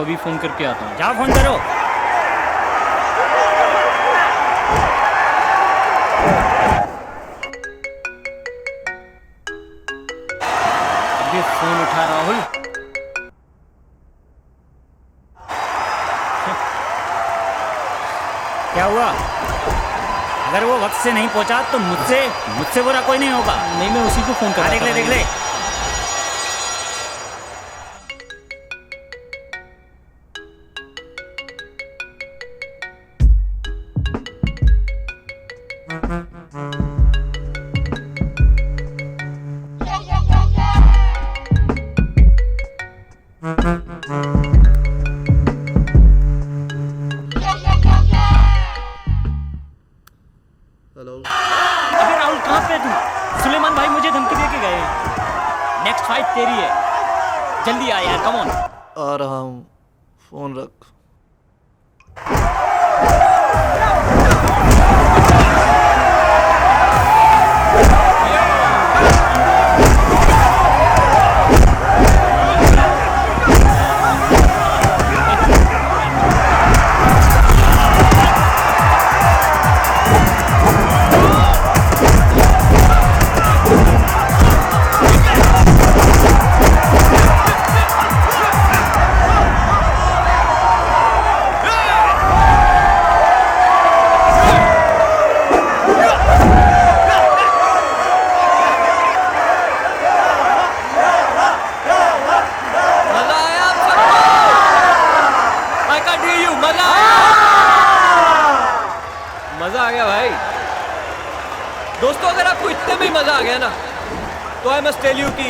को अभी फोन करके आता हूँ। जाओ फोन करो। अभी फोन उठा राहुल। क्या हुआ? अगर वो वक्त से नहीं पहुंचा तो मुझसे बुरा कोई नहीं होगा। नहीं, मैं उसी को फोन कर रहा था। देख ले। हेलो। अबे राहुल, कहाँ पे तू? सुलेमान भाई मुझे धमकी दे के गए। नेक्स्ट फाइट तेरी है, जल्दी आ यार, कम ऑन। आ रहा हूँ, फोन रख। मजा आ गया भाई। दोस्तों, अगर आपको इतने में ही मजा आ गया ना, तो आई मस्ट टेल यू कि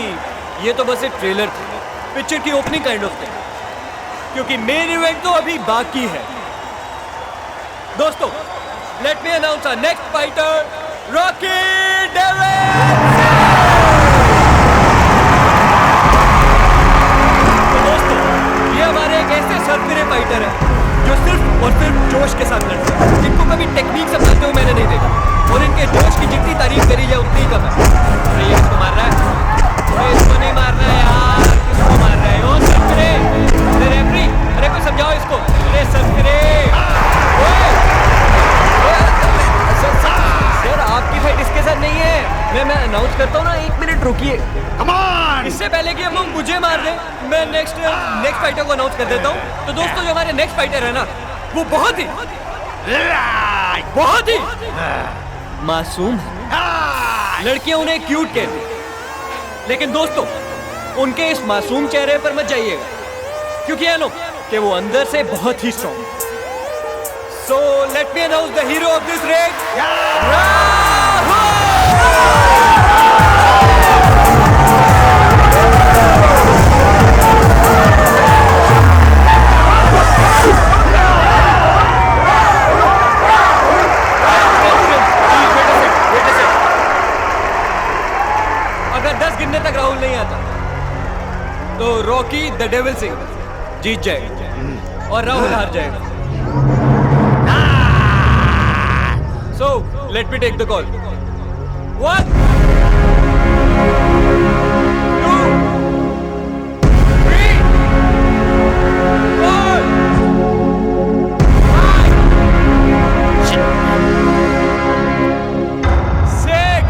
ये तो बस एक ट्रेलर थी, पिक्चर की ओपनिंग काइंड ऑफ थिंग, क्योंकि मेन इवेंट तो अभी बाकी है। दोस्तों, let me announce our next fighter, Rocky David. तो दोस्तों, ये हमारे एक ऐसे सरफिरे फाइटर है जो सिर्फ और सिर्फ जोश के साथ लड़ते हैं, जिनको कभी टेक्निक से मारते हुए मैंने नहीं देखा, और इनके जोश की जितनी तारीफ करी जाए उतनी कम है। अरे ये इसको मार रहा है, अरे इसको नहीं मार रहा है यार, किसको मार रहा है? ओ सरफिरे, अरे रेफरी, अरे कोई समझाओ इसको। अरे सरफिरे, सर आपकी फाइट इसके साथ नहीं है। मैं अनाउंस करता हूँ ना, 1 मिनट रुकिए। Come on. इससे पहले कि हम लोग मुझे मार दें, मैं नेक्स्ट फाइटर को अनाउंस कर देता हूँ। तो दोस्तों, जो हमारे नेक्स्ट फाइटर है ना, वो बहुत ही मासूम है। लड़कियां उन्हें क्यूट कहती, लेकिन दोस्तों, उनके इस मासूम चेहरे पर मत जाइएगा, क्योंकि है नो कि वो अंदर से बहुत ही strong. So let me announce the hero of this race, अगर 10 गिनने तक राहुल नहीं आता तो रॉकी द डेविल सिंह जीत जाएगा और राहुल हार जाएगा। So let me take the call. 1 2 3 4 5 6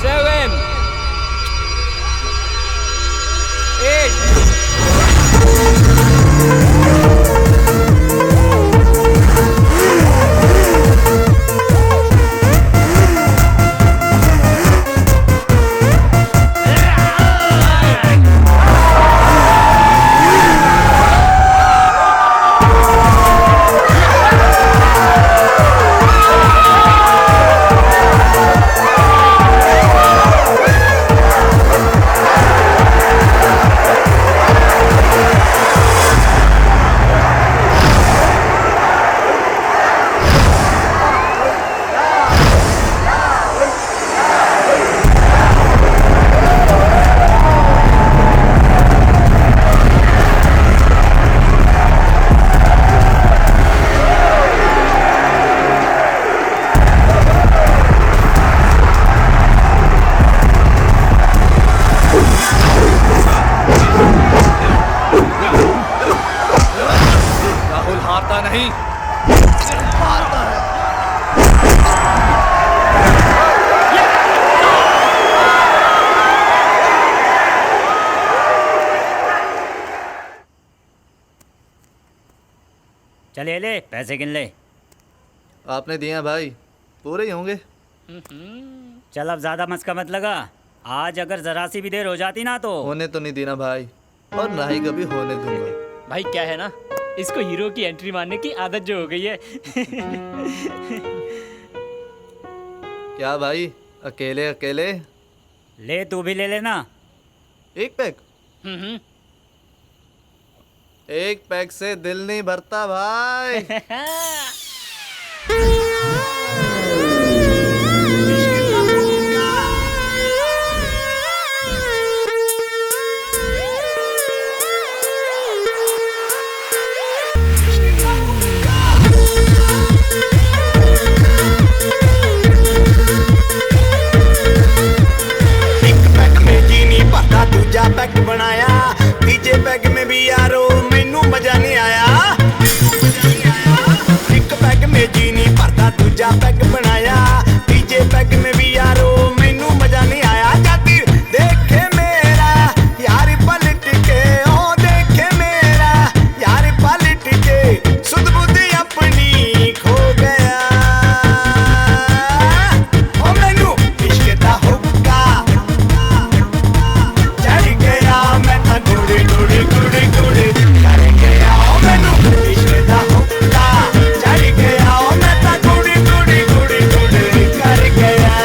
7 8 9 चल ये ले, पैसे गिन ले। आपने दिए हैं भाई, पूरे ही होंगे। चल अब ज्यादा मस्का मत लगा। आज अगर जरा सी भी देर हो जाती ना तो होने तो नहीं देना भाई, और ना ही कभी होने दूंगा। भाई क्या है ना, इसको हीरो की एंट्री मारने की आदत जो हो गई है। क्या भाई, अकेले अकेले? ले, तू भी ले लेना। एक पैक? एक पैक से दिल नहीं भरता भाई। दूजा पैक बनाया, तीजे पैक में भी यारो मैनू मजा नहीं आया। एक पैक में जी नहीं भरता, दूजा पैक बनाया, तीजे पैक में भी यारो मैनू मजा नहीं आया। जद देखे मेरा यार पलट के, ओ देखे मेरा यार पलट के, सुध बुध अपनी खो गया। ओ मैनू इश्क दा हुक्का गुड़ी गुड़ी गुड़ी गुड़ी कर गया, मैनू इश्क दा हुक्का चढ़ गया, मैं तां गुड़ी गुड़ी गुड़ी गुड़ी कर गया।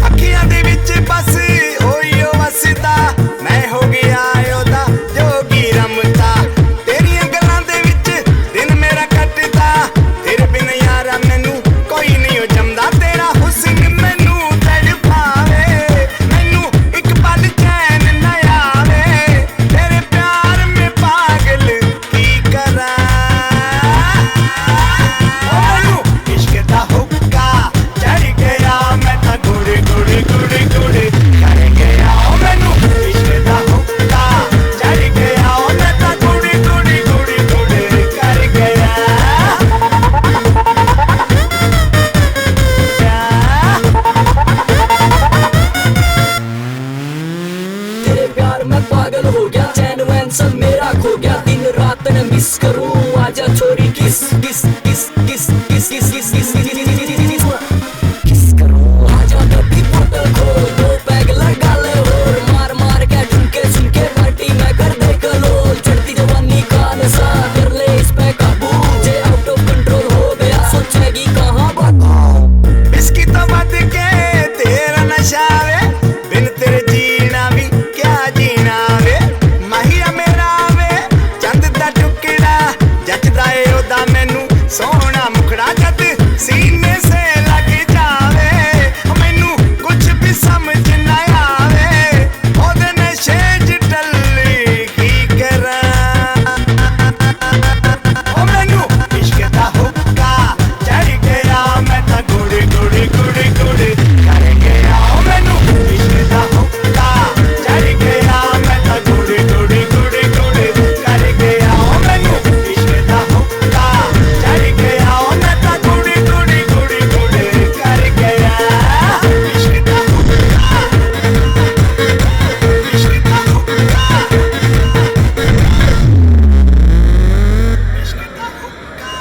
अखियां दे विच बस ओयो वसदा, मैं हो गया ओदा जोगी रमता। तेरियां गल्लां दे विच दिन मेरा कटदा, तेरे बिन यारा मैनू कोई नहीं जमदा। तेरा हुस्न मैनू तड़पावे, मैनू एक पल चैन न आवे। तेरे प्यार में पागल की करा, मैनू इश्क दा हुक्का चढ़ गया, मैं तां गुड़ी गुड़ी गुड़ी गुड़ी कर गया। मैनू इश्क दा हुक्का चढ़ गया, मैं तां गुड़ी गुड़ी गुड़ी गुड़ी कर गया। तेरे प्यार में पागल हो गया, चैन वैन सब मेरा खो गया। दिन रात न मिस करूं, आजा छोरी किस किस किस किस किस किस किस किस किस करूं। आजा कभी बोतल खोल, दो पैग लगा ले और मार मार के ठुमके सुन के पार्टी में कर दे कलोल। चढ़ती जवानी का नशा कर ले इस पे काबू, जे आउट ऑफ कंट्रोल हो गया सोचेगी कहाँ बात। इसकी तो बद के तेरा नशा वे, बिन तेरे जीना भी क्या जीना वे। माहिया मेरा वे चंद दा टुकड़ा, जचदा ए ओदा मैनू सोहना मुखड़ा। जद सीने से लग जावे, मैनू कुछ भी समझ न आवे। ओदे नशे च टल्ली की करा, ओ मैनू इश्क दा हुक्का चढ़ गया, मैं तां गुड़ी गुड़ी गुड़ी गुड़ी कर गया। मैनू इश्क दा हुक्का चढ़ गया, मैं तां गुड़ी गुड़ी गुड़ी गुड़ी कर गया। मैनू इश्क दा हुक्का चढ़ गया, मैं तां गुड़ी गुड़ी गुड़ी गुड़ी कर गया। इश्क दा हुक्का, इश्क दा हुक्का, इश्क दा हुक्का।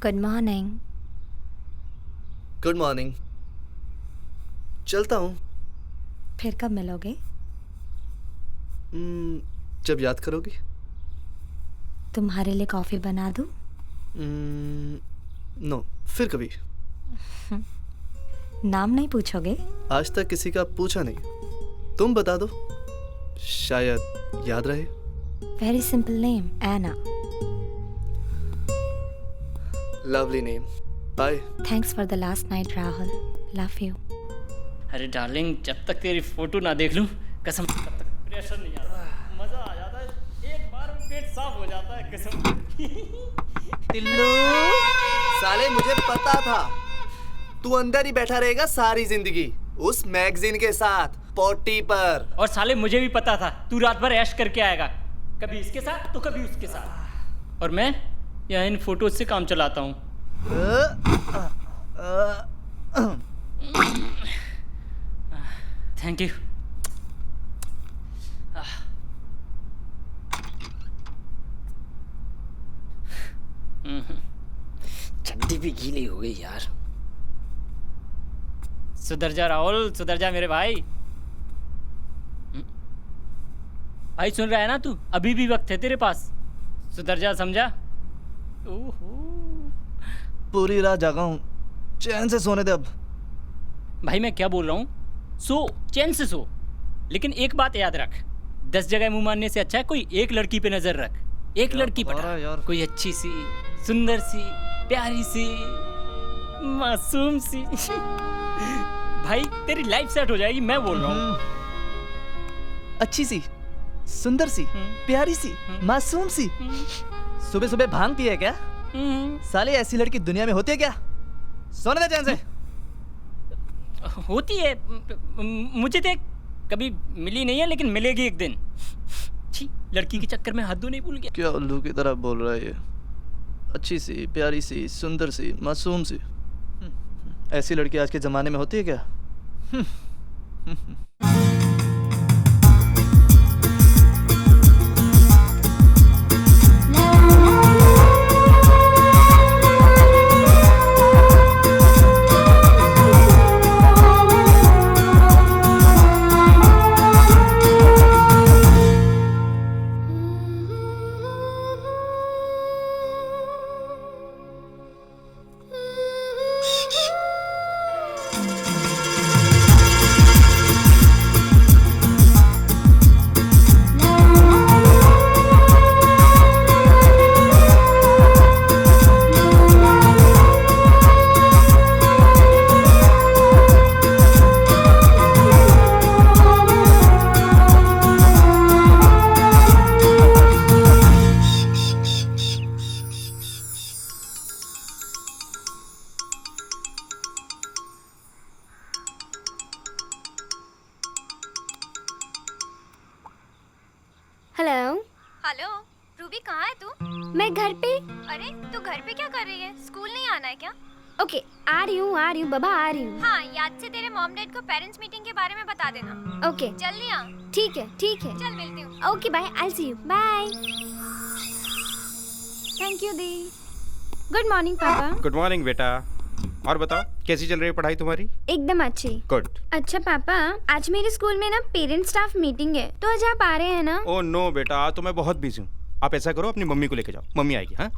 Good morning. Good morning. चलता हूँ। फिर कब मिलोगे? जब याद करोगी। तुम्हारे लिए कॉफ़ी बना दूँ? नो, फिर कभी। नाम नहीं पूछोगे? आज तक किसी का पूछा नहीं, तुम बता दो, शायद याद रहे। Very simple name, Anna. Lovely name. Bye. Thanks for the last night Rahul, love you. अरे डार्लिंग, जब तक तेरी फोटो ना देख लूं कसम तब तक प्रेशर नहीं आता, मजा आ जाता है, एक बार में पेट साफ हो जाता है कसम। टिल्लू, साले मुझे पता था तू अंदर ही बैठा रहेगा सारी जिंदगी उस मैगजीन के साथ पोटी पर। और साले मुझे भी पता था तू रात भर ऐश करके आएगा, कभी इसके साथ तो कभी उसके साथ, और मैं यहाँ इन फोटोज से काम चलाता हूँ। Thank you. चड्डी भी गीली हो गई यार। सुधर जा राहुल, सुधर जा मेरे भाई। भाई सुन रहा है ना तू, अभी भी वक्त है तेरे पास, सुधर जा, समझा? पूरी रात जागा हूँ, चैन से सोने दे अब। भाई मैं क्या बोल रहा हूँ, सो चैन से सो, लेकिन एक बात याद रख, 10 जगह मुंह मारने से अच्छा है कोई एक लड़की पे नजर रख, एक लड़की पटा यार। कोई अच्छी सी, सुंदर सी, प्यारी सी, मासूम सी। भाई तेरी लाइफ सेट हो जाएगी, मैं बोल रहा हूँ। अच्छी सी, सुंदर सी, प्यारी सी, मासूम सी। सुबह सुबह भांग पिए क्या? साले ऐसी लड़की दुनिया में होती है क्या? सोने दे चैन से। होती है, मुझे तो कभी मिली नहीं है, लेकिन मिलेगी एक दिन। छी, लड़की के चक्कर में हद नहीं भूल गया। क्या उल्लू की तरह बोल रहा है ये? अच्छी सी, प्यारी सी, सुंदर सी, मासूम सी, ऐसी लड़की आज के जमाने में होती है क्या? हेलो। हेलो रूबी, कहाँ है तू? मैं घर पे। अरे तू घर पे क्या कर रही है? स्कूल नहीं आना है क्या? ओके, आ रही हूँ बाबा, आ रही हूँ। हाँ, याद से तेरे मॉम डैड को पेरेंट्स मीटिंग के बारे में बता देना। ओके जल्दी आ। ठीक है, ठीक है। चल मिलती हूँ। Okay bye, I see you, bye. Thank you दी। गुड मॉर्निंग पापा। गुड मॉर्निंग बेटा। और बताओ कैसी चल रही है पढ़ाई तुम्हारी? एकदम अच्छी। गुड। अच्छा पापा, आज मेरे स्कूल में ना पेरेंट्स स्टाफ मीटिंग है, तो आज आप आ रहे हैं ना? ओह नो बेटा, आज तो मैं बहुत बिजी हूँ। आप ऐसा करो, अपनी मम्मी को लेके जाओ, मम्मी आएगी। हाँ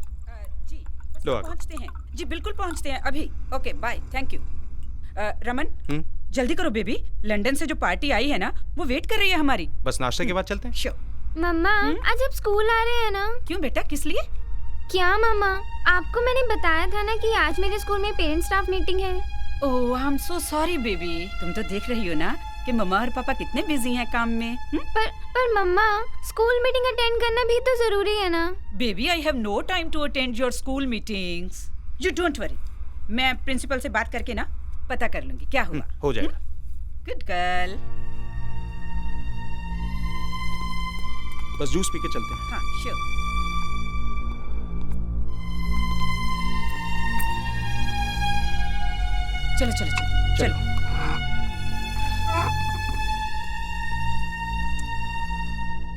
जी, बस पहुँचते हैं जी, बिल्कुल पहुँचते हैं अभी। Okay bye, thank you. Raman जल्दी करो बेबी, लंदन से जो पार्टी आई है ना वो वेट कर रही है हमारी। बस नाश्ते के बाद चलते हैं। श्योर। मम्मा आज आप स्कूल आ रहे हैं ना? क्यों बेटा, किस लिए? क्या मम्मा, आपको मैंने बताया था ना कि आज मेरे स्कूल में पेरेंट्स स्टाफ मीटिंग है। Oh I am so sorry baby, तुम तो देख रही हो ना कि मम्मा और पापा कितने बिजी हैं काम में। पर मम्मा, स्कूल मीटिंग अटेंड करना भी तो जरूरी है ना? Baby I have no time to attend your school meetings. You don't worry, मैं प्रिंसिपल से बात करके ना पता कर लूंगी क्या हुआ। हो जाएगा। Good girl. बस जूस पी के चलते हैं। हाँ श्योर। चलो चलो चलो चलो।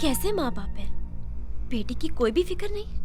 कैसे माँ बाप है, बेटी की कोई भी फिक्र नहीं।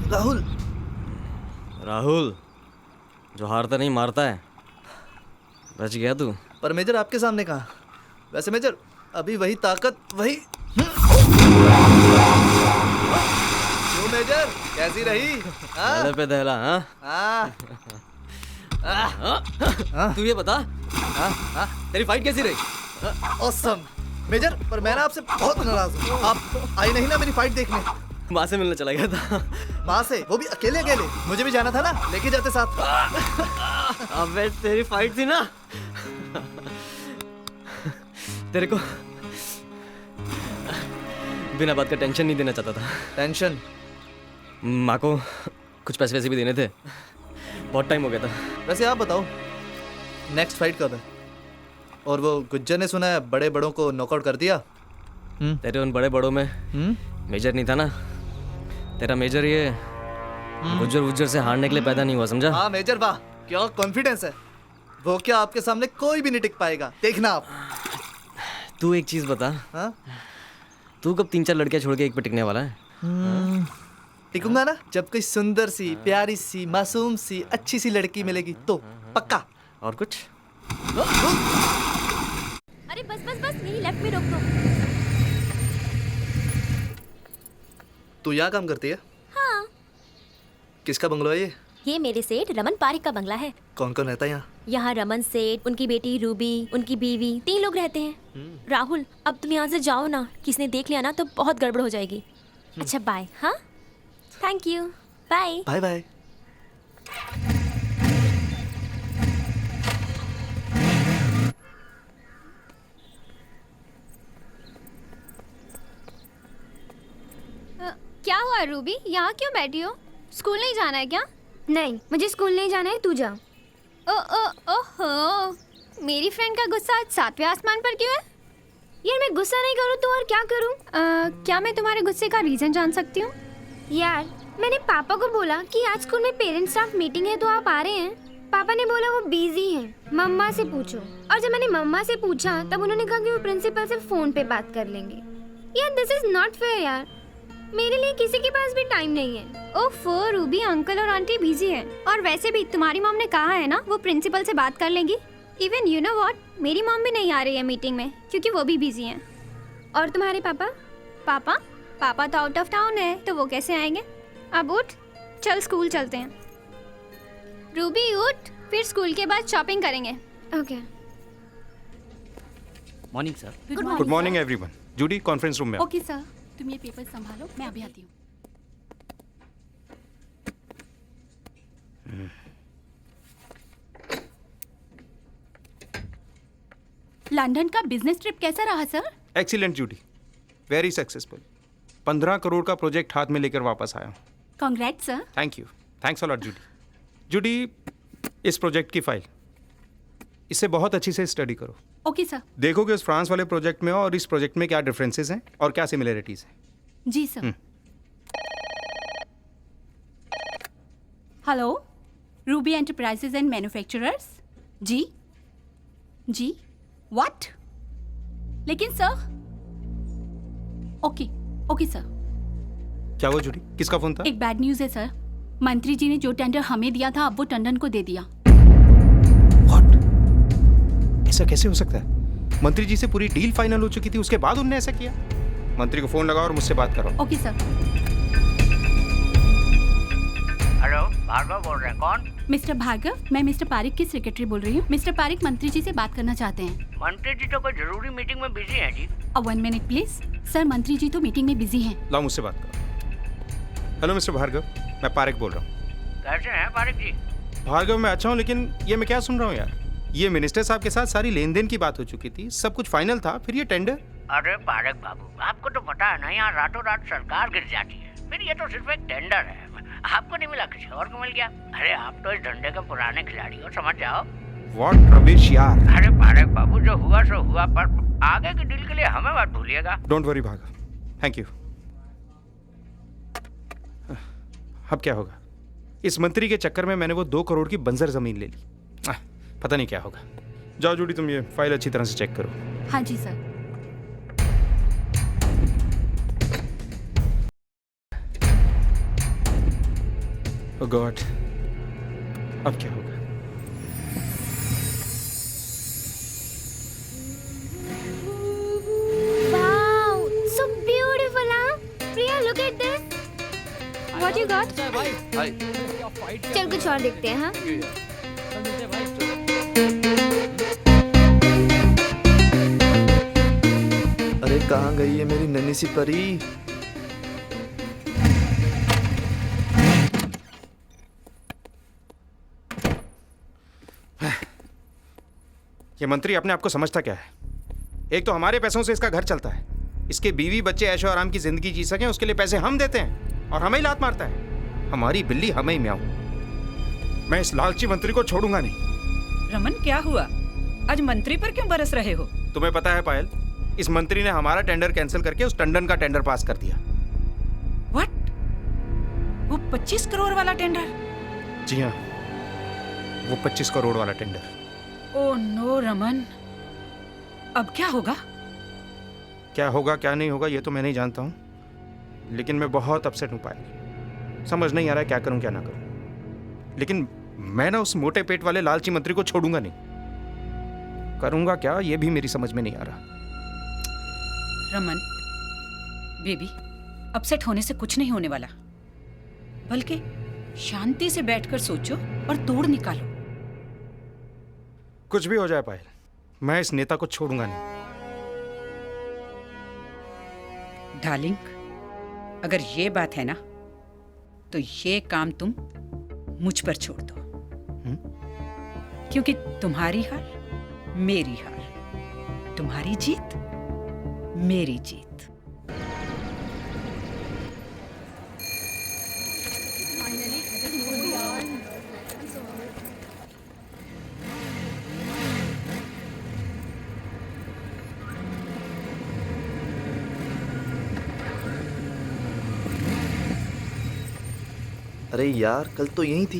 राहुल। राहुल, जो हारता नहीं मारता है। बच गया तू। पर मेजर आपके सामने कहा। वैसे मेजर अभी वही ताकत वही। क्यों मेजर, कैसी रही? दहला पे दहला। हाँ? तू ये बता, तेरी फाइट कैसी रही? ऑसम मेजर, पर मैं ना आपसे बहुत नाराज हूँ। आप आई नहीं ना मेरी फाइट देखने। माँ से मिलने चला गया था। माँ से? वो भी अकेले अकेले? मुझे भी जाना था ना, लेके जाते साथ। अबे तेरी फाइट थी ना, तेरे को बिना बात का टेंशन नहीं देना चाहता था। टेंशन? माँ को कुछ पैसे वैसे भी देने थे, बहुत टाइम हो गया था। वैसे आप बताओ, नेक्स्ट फाइट कब है? और वो गुज्जर ने सुना है बड़े बड़ों को नॉकआउट कर दिया। तेरे उन बड़े बड़ों में मेजर नहीं था ना। तेरा मेजर ये गुज्जर वुज्जर से हारने के लिए पैदा नहीं हुआ, समझा? हाँ मेजर, वाह क्या कॉन्फिडेंस है। वो क्या आपके सामने कोई भी नहीं टिक पाएगा, देखना आप। तू एक चीज बता, तू कब 3-4 लड़कियां छोड़ के एक पे टिकने वाला है? टिकूंगा ना, जब कोई सुंदर सी, प्यारी सी, मासूम सी, अच्छी सी लड़की मिलेगी तो पक्का। और कुछ? अरे बस बस बस, यही लेफ्ट में रोक दो। तू यहाँ काम करती है? हाँ। किसका बंगलो है ये? ये मेरे सेठ रमन पारिक का बंगला है। कौन कौन रहता है यहाँ? यहाँ रमन सेठ, उनकी बेटी रूबी, उनकी बीवी, 3 लोग रहते हैं। राहुल, अब तुम यहाँ से जाओ ना, किसी ने देख लिया ना तो बहुत गड़बड़ हो जाएगी। अच्छा बाय। हाँ, thank you, bye bye bye. क्या हुआ रूबी, यहाँ क्यों बैठी हो? स्कूल नहीं जाना है क्या? नहीं, मुझे स्कूल नहीं जाना है, तू जा। ओहो, मेरी फ्रेंड का गुस्सा आज 7वें आसमान पर क्यों है? यार मैं गुस्सा नहीं करूँ तो और क्या करूँ? क्या मैं तुम्हारे गुस्से का रीजन जान सकती हूँ? यार मैंने पापा को बोला कि आज स्कूल में पेरेंट्स स्टाफ मीटिंग है तो आप आ रहे हैं। पापा ने बोला वो बिजी हैं, मम्मा से पूछो। और जब मैंने मम्मा से पूछा तब उन्होंने कहा कि वो प्रिंसिपल से फोन पे बात कर लेंगे। यार दिस इज नॉट फेयर यार, मेरे लिए किसी के पास भी टाइम नहीं है। ओफो रूबी, अंकल और आंटी बिजी हैं। और वैसे भी तुम्हारी मॉम ने कहा है ना वो प्रिंसिपल से बात कर लेंगी। इवन यू नो व्हाट, मेरी मॉम भी नहीं आ रही है मीटिंग में क्योंकि वो भी बिजी हैं। और तुम्हारे पापा? पापा तो आउट ऑफ टाउन है तो वो कैसे आएंगे? अब उठ, चल स्कूल चलते हैं। रूबी उठ, फिर स्कूल के बाद शॉपिंग करेंगे। Okay. Morning sir. Good morning everyone. Judy, conference room में आओ। ओके सर, तुम ये पेपर संभालो, मैं अभी आती हूँ। लंदन का बिजनेस ट्रिप कैसा रहा sir? Excellent Judy, very successful. 15 crore का प्रोजेक्ट हाथ में लेकर वापस आया हूँ। Congrats sir. Thank you, thanks a lot Judy. Judy, इस प्रोजेक्ट की फाइल, इसे बहुत अच्छी से स्टडी करो। Okay sir. देखो कि उस फ्रांस वाले प्रोजेक्ट में और इस प्रोजेक्ट में क्या डिफरेंसेस हैं और क्या सिमिलरिटीज हैं। जी sir. Hello, Ruby enterprises and manufacturers. जी जी, व्हाट? लेकिन सर। Okay sir. क्या हुआ जूडी, किसका फोन था? एक बैड न्यूज है सर, मंत्री जी ने जो टेंडर हमें दिया था अब वो टंडन को दे दिया। व्हाट? ऐसा कैसे हो सकता है? मंत्री जी से पूरी डील फाइनल हो चुकी थी, उसके बाद उन्होंने ऐसा किया? मंत्री को फोन लगाओ और मुझसे बात करो। Okay sir. हेलो, भार्गव बोल रहे हैं। कौन? मिस्टर भार्गव, मैं मिस्टर पारिक की सेक्रेटरी बोल रही हूँ। मिस्टर पारिक मंत्री जी से बात करना चाहते हैं। मंत्री जी तो कोई जरूरी मीटिंग में बिजी हैं जी। 1 मिनट प्लीज। सर, मंत्री जी तो मीटिंग में बिजी हैं। लाओ मुझसे बात करो। हेलो मिस्टर भार्गव, मैं पारिक बोल रहा हूँ। कैसे हैं पारिक जी? भार्गव, मैं अच्छा हूँ, लेकिन ये मैं क्या सुन रहा हूँ यार? ये मिनिस्टर साहब के साथ सारी लेन देन की बात हो चुकी थी, सब कुछ फाइनल था, फिर ये टेंडर। अरे पारिक बाबू, आपको तो पता है ना, यहाँ रातों रात सरकार गिर जाती है। फिर ये तो सिर्फ एक टेंडर है, आपको नहीं मिला, किसी और को मिल गया। अरे आप तो इस धंधे के पुराने खिलाड़ी हो, समझ जाओ। व्हाट रविश यार। अरे पारिक बाबू, जो हुआ सो हुआ, पर आगे की डील के लिए हमें मत भूलिएगा। Don't worry Bhargav, thank you. अब क्या होगा? इस मंत्री के चक्कर में मैंने वो 2 करोड़ की बंजर जमीन ले ली। पता नहीं क्या होगा। जाओ जूडी, तुम ये फाइल अच्छी तरह से चेक करो। हाँ जी सर। ओह गॉड, अब क्या होगा? Wow, so beautiful, huh? Priya, look at this. What you got? चल कुछ और देखते हैं, हाँ? अरे कहाँ गई है मेरी नन्ही सी परी? ये मंत्री अपने आप को समझता क्या है? एक तो हमारे पैसों से इसका घर चलता है, इसके बीवी बच्चे ऐशो आराम की जिंदगी जी सकें उसके लिए पैसे हम देते हैं, और हमें ही लात मारता है। हमारी बिल्ली हमें ही म्याऊं। मैं इस लालची मंत्री को छोड़ूंगा नहीं। रमन, क्या हुआ? आज मंत्री पर क्यों बरस रहे हो? तुम्हें पता है पायल, इस मंत्री ने हमारा टेंडर कैंसिल करके उस टंडन का टेंडर पास कर दिया। व्हाट? वो 25 करोड़ वाला टेंडर? जी हाँ, वो 25 करोड़ वाला टेंडर। ओह नो रमन, अब क्या होगा? क्या होगा क्या नहीं होगा ये तो मैं नहीं जानता हूँ, लेकिन मैं बहुत अपसेट हूँ पायल। समझ नहीं आ रहा है क्या करूँ क्या ना करूँ। लेकिन मैं ना उस मोटे पेट वाले लालची मंत्री को छोड़ूंगा नहीं। करूंगा क्या ये भी मेरी समझ में नहीं आ रहा। रमन बेबी, अपसेट होने से कुछ नहीं होने वाला, बल्कि शांति से बैठकर सोचो और तोड़ निकालो। कुछ भी हो जाए पायल, मैं इस नेता को छोड़ूंगा नहीं। डार्लिंग, अगर ये बात है ना, तो ये काम तुम मुझ पर छोड़ दो। क्योंकि तुम्हारी हार मेरी हार, तुम्हारी जीत मेरी जीत। अरे यार, कल तो यही थी,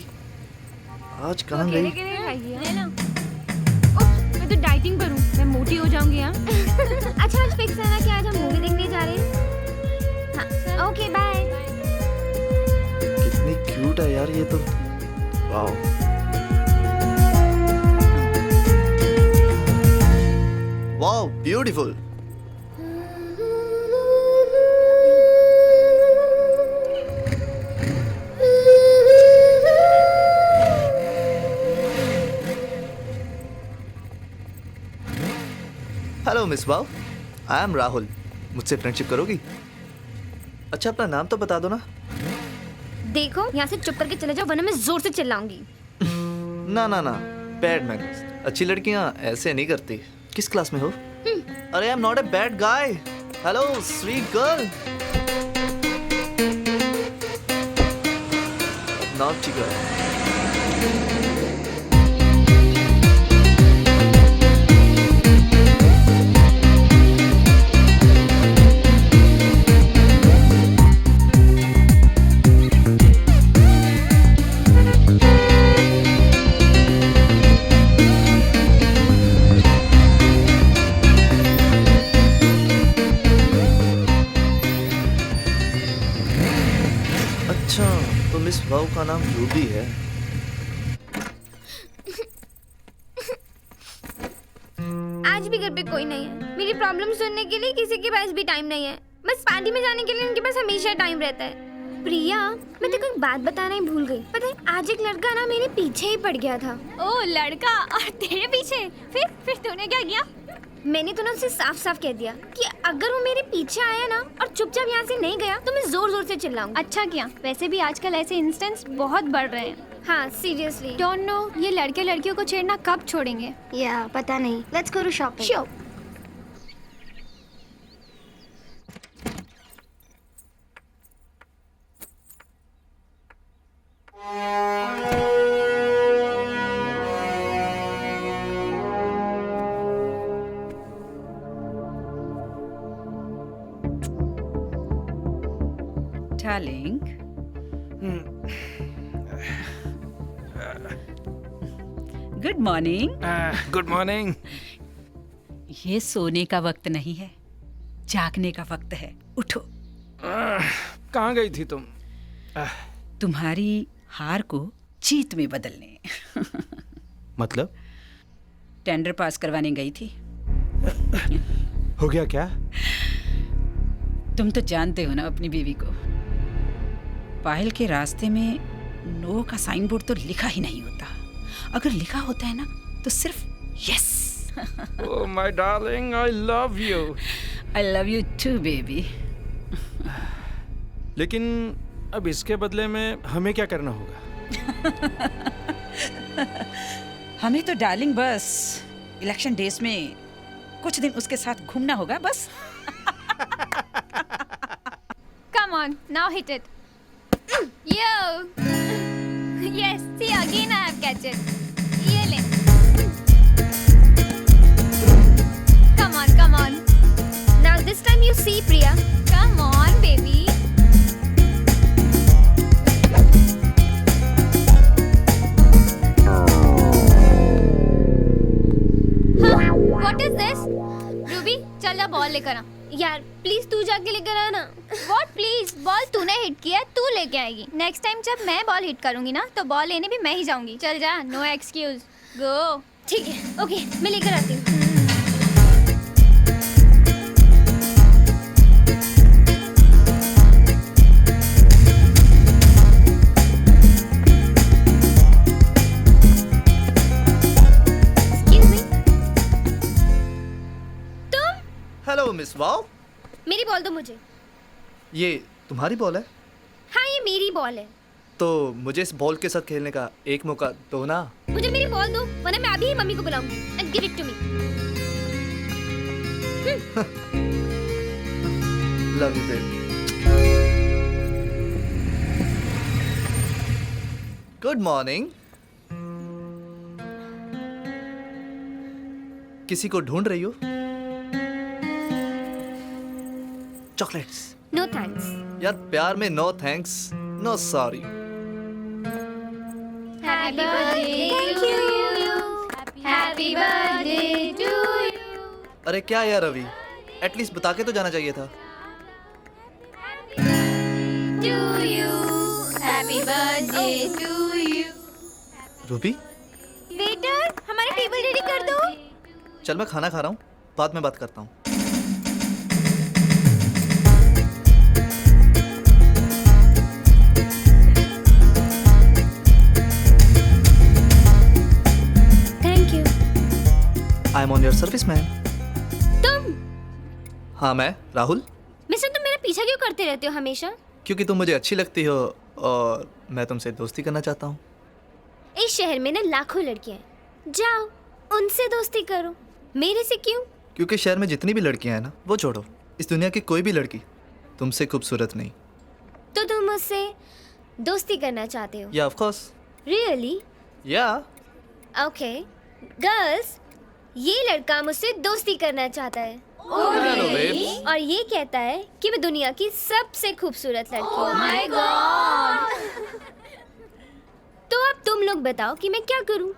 आज कहाँ गई? लेना। मैं तो डाइटिंग पर हूँ, मैं मोटी हो जाऊंगी। हाँ। अच्छा, आज फिक्स है ना कि आज हम मूवी देखने जा रहे हैं? हाँ, ओके बाय। कितनी क्यूट है यार ये तो। Wow. Wow, beautiful. Hello miss wow, I am Rahul. मुझसे फ्रेंडशिप करोगी? अच्छा, अपना नाम तो बता दो ना। देखो, यहाँ से चुप करके चले जाओ वरना मैं जोर से चिल्लाऊंगी। ना ना ना, बैड मैनर्स। अच्छी लड़कियाँ ऐसे नहीं करती। किस क्लास में हो? अरे I am not a bad guy. Hello sweet girl. Naughty girl. Miss wow का नाम रूबी है। आज भी घर पे कोई नहीं है। मेरी प्रॉब्लम सुनने के लिए किसी के पास भी टाइम नहीं है। बस पार्टी में जाने के लिए उनके पास हमेशा टाइम रहता है। प्रिया, मैं तेरे को एक बात बताना ही भूल गई। पता है, आज एक लड़का ना मेरे पीछे ही पड़ गया था। ओ लड़का, और तेरे पीछे? फिर तूने क्या किया? मैंने तो ना उसे साफ साफ कह दिया कि अगर वो मेरे पीछे आया ना और चुपचाप यहाँ से नहीं गया तो मैं जोर जोर से चिल्लाऊंगी। अच्छा किया। वैसे भी आजकल ऐसे इंस्टेंस बहुत बढ़ रहे हैं। हाँ, सीरियसली। डोंट नो ये लड़के लड़कियों को छेड़ना कब छोड़ेंगे। या पता नहीं। Let's go to shopping. Sure. Darling. Good morning. Good morning. ये सोने का वक्त नहीं है, जागने का वक्त है। उठो। कहाँ गई थी तुम? तुम्हारी हार को जीत में बदलने। मतलब? टेंडर पास करवाने गई थी। हो गया क्या? तुम तो जानते हो ना अपनी बीवी को। पायल के रास्ते में नो का साइन बोर्ड तो लिखा ही नहीं होता। अगर लिखा होता है ना तो सिर्फ yes. Oh my darling, I love you. I love you too, baby. लेकिन अब इसके बदले में हमें क्या करना होगा? हमें तो डार्लिंग बस इलेक्शन डेज में कुछ दिन उसके साथ घूमना होगा बस। Come on, now hit it. Yo. Yes, see again I have catch it. ये ले. Come on. Now this time you see, Priya. Come on, baby. What is this? Ruby, चल जा बॉल लेकर आ। यार प्लीज तू जाके लेकर आना। What please? बॉल तूने हिट किया, तू लेके आएगी। नेक्स्ट टाइम जब मैं बॉल हिट करूंगी ना तो बॉल लेने भी मैं ही जाऊंगी। चल जा, नो एक्सक्यूज। गो। ठीक है, ओके मैं लेकर आती हूँ। हेलो मिस वाव। मेरी बॉल दो मुझे। ये तुम्हारी बॉल है? हाँ ये मेरी बॉल है। तो मुझे इस बॉल के साथ खेलने का एक मौका दो ना। मुझे मेरी बॉल दो वरना मैं अभी ही मम्मी को बुलाऊंगी। And give it to me. Love you baby. Good morning. किसी को ढूंढ रही हो? चॉकलेट्स? No thanks. यार प्यार में no thanks, no sorry. Happy birthday to you. Happy birthday to you. अरे क्या यार रवि, एटलीस्ट बता के तो जाना चाहिए था। To you. Happy birthday to you. Ruby, waiter हमारा टेबल रेडी कर दो। चल मैं खाना खा रहा हूँ, बाद में बात करता हूँ। I am on your service man. तुम? हाँ मैं राहुल। मिस्टर तुम मेरा पीछा क्यों करते रहते हो हमेशा? क्योंकि तुम मुझे अच्छी लगती हो और मैं तुमसे दोस्ती करना चाहता हूँ। इस शहर में ना लाखों लड़कियां हैं, जाओ उनसे दोस्ती करो, मेरे से क्यों? क्योंकि शहर में जितनी भी लड़कियां हैं ना वो छोड़ो, इस दुनिया की कोई भी लड़की तुमसे खूबसूरत नहीं। तो तुम मुझसे दोस्ती करना चाहते हो? या ऑफ कोर्स। रियली? या। ओके गर्ल्स, ये लड़का मुझसे दोस्ती करना चाहता है। Hello, babes. और ये कहता है कि मैं दुनिया की सबसे खूबसूरत लड़की हूँ। Oh my God. तो अब तुम लोग बताओ कि मैं क्या करूँ?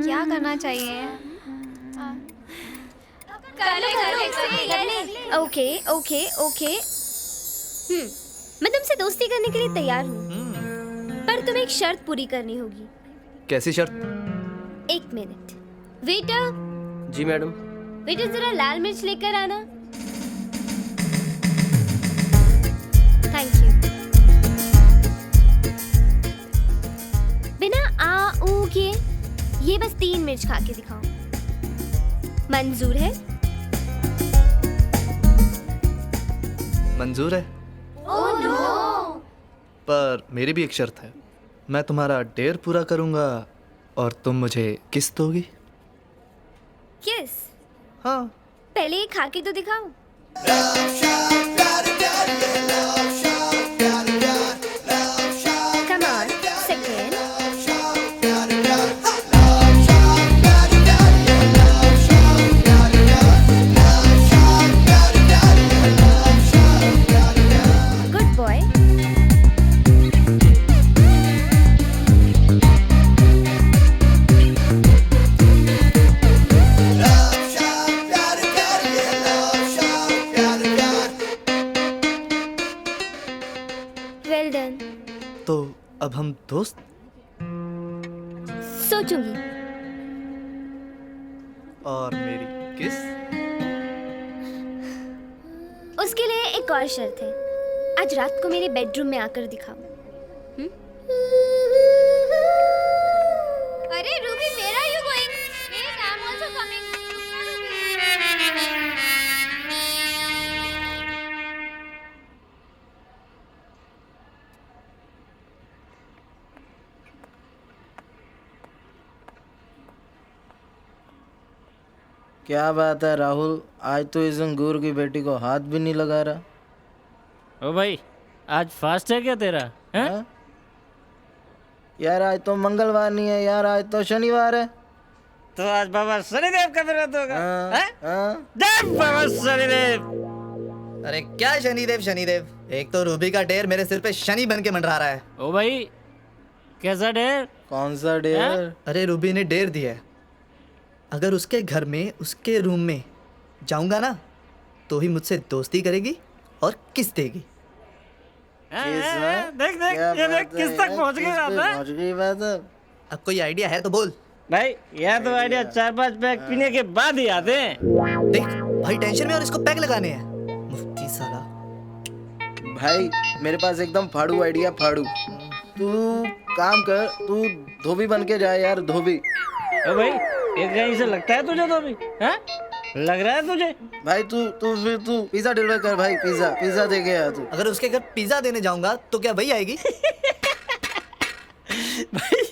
क्या करना चाहिए? Okay okay okay. मैं तुमसे दोस्ती करने के लिए तैयार हूँ, पर तुम्हें एक शर्त पूरी करनी होगी। कैसी शर्त? एक मिनट। वेटर। जी मैडम। वेटर जरा लाल मिर्च लेकर आना। Thank you. बिना आ ऊ के ये बस 3 मिर्च खा के दिखाओ। मंजूर है? मंजूर है। Oh no. पर मेरी भी एक शर्त है, मैं तुम्हारा डेयर पूरा करूंगा और तुम मुझे किस दोगी? किस? हाँ। पहले ये खा के तो दिखाओ। Come on, second. Good boy. तो अब हम दोस्त? सोचूंगी। और मेरी किस? उसके लिए एक और शर्त है। आज रात को मेरे बेडरूम में आकर दिखाओ। अरे Ruby, where are you going? Wait, I'm also coming. क्या बात है राहुल, आज तो इस अंगूर की बेटी को हाथ भी नहीं लगा रहा। ओ भाई, आज फास्ट है क्या तेरा? हैं? यार आज तो मंगलवार नहीं है यार, आज तो शनिवार है। तो आज बाबा शनिदेव का व्रत होगा। हाँ? जय बाबा शनिदेव। अरे क्या शनिदेव शनिदेव, एक तो रूबी का ढेर मेरे सिर पे शनि बन के मंडरा रहा है। ओ भाई, कैसा ढेर? कौन सा ढेर? अरे रूबी ने ढेर दिया है, अगर उसके घर में उसके रूम में जाऊंगा ना तो ही मुझसे दोस्ती करेगी और किस देगी। देख देख, ये देख किस तक पहुंच गई बात है। अब कोई आइडिया है तो बोल। भाई यह तो आइडिया 4-5 पैक पीने के बाद ही आते हैं। देख भाई टेंशन में और इसको पैक लगाने हैं, मुफ्ती साला। भाई मेरे पास एकदम फाड़ू आइडिया, फाड़ू। तू काम कर, तू धोबी बन के जा यार, धोबी। भाई एक कहीं से लगता है तुझे धोबी? हैं? लग रहा है तुझे? भाई तू पिज्जा डिलीवर कर भाई, पिज्जा दे के आ तू। अगर उसके घर पिज्जा देने जाऊंगा तो क्या वही आएगी? भाई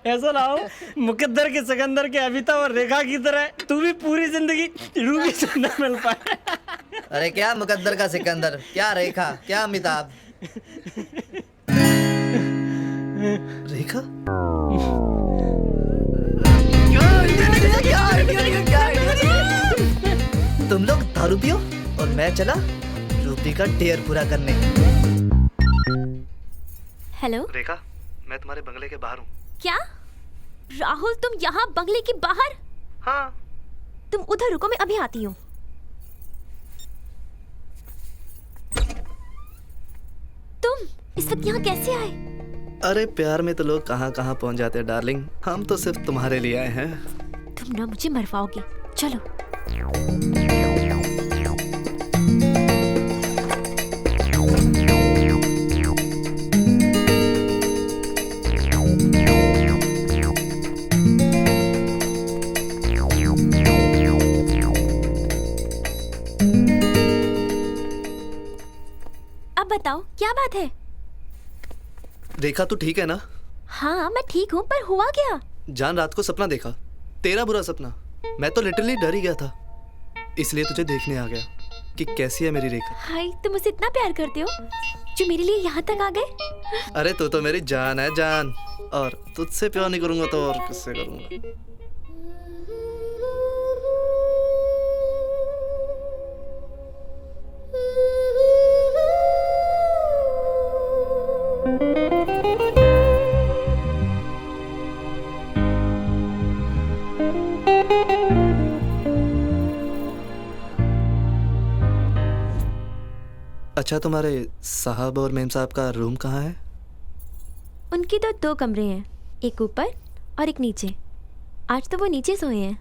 ऐसा ना हो मुकद्दर के सिकंदर के अमिताभ और रेखा की तरह तू भी पूरी जिंदगी रूबी से न मिल पाए। अरे क्या मुकद्दर का सिकंदर, क्या रेखा, क्या अमिताभ। रेखा? तुम लोग दारू पियो और मैं चला रूबी का ढेर पूरा करने। हेलो रेखा, मैं तुम्हारे बंगले के बाहर हूँ। क्या राहुल, तुम यहाँ बंगले के बाहर? हाँ। तुम उधर रुको, मैं अभी आती हूँ। तुम इस वक्त यहाँ कैसे आए? अरे प्यार में तो लोग कहाँ कहाँ पहुँच जाते हैं डार्लिंग, हम तो सिर्फ तुम्हारे लिए आए हैं। तुम ना मुझे मरवाओगे, चलो। अब बताओ क्या बात है? रेखा तू ठीक है ना? हाँ मैं ठीक हूँ, पर हुआ क्या? जान रात को सपना देखा, तेरा बुरा सपना। मैं तो लिटरली डर ही गया था, इसलिए तुझे देखने आ गया कि कैसी है मेरी रेखा। हाय, तुम मुझसे इतना प्यार करते हो जो मेरे लिए यहाँ तक आ गए? अरे तू तो मेरी जान है जान, और तुझसे प्यार नहीं करूंगा तो और किससे करूंगा। अच्छा, तुम्हारे साहब और मेम साहब का रूम कहाँ है? उनकी तो 2 कमरे हैं, एक ऊपर और एक नीचे। आज तो वो नीचे सोए हैं।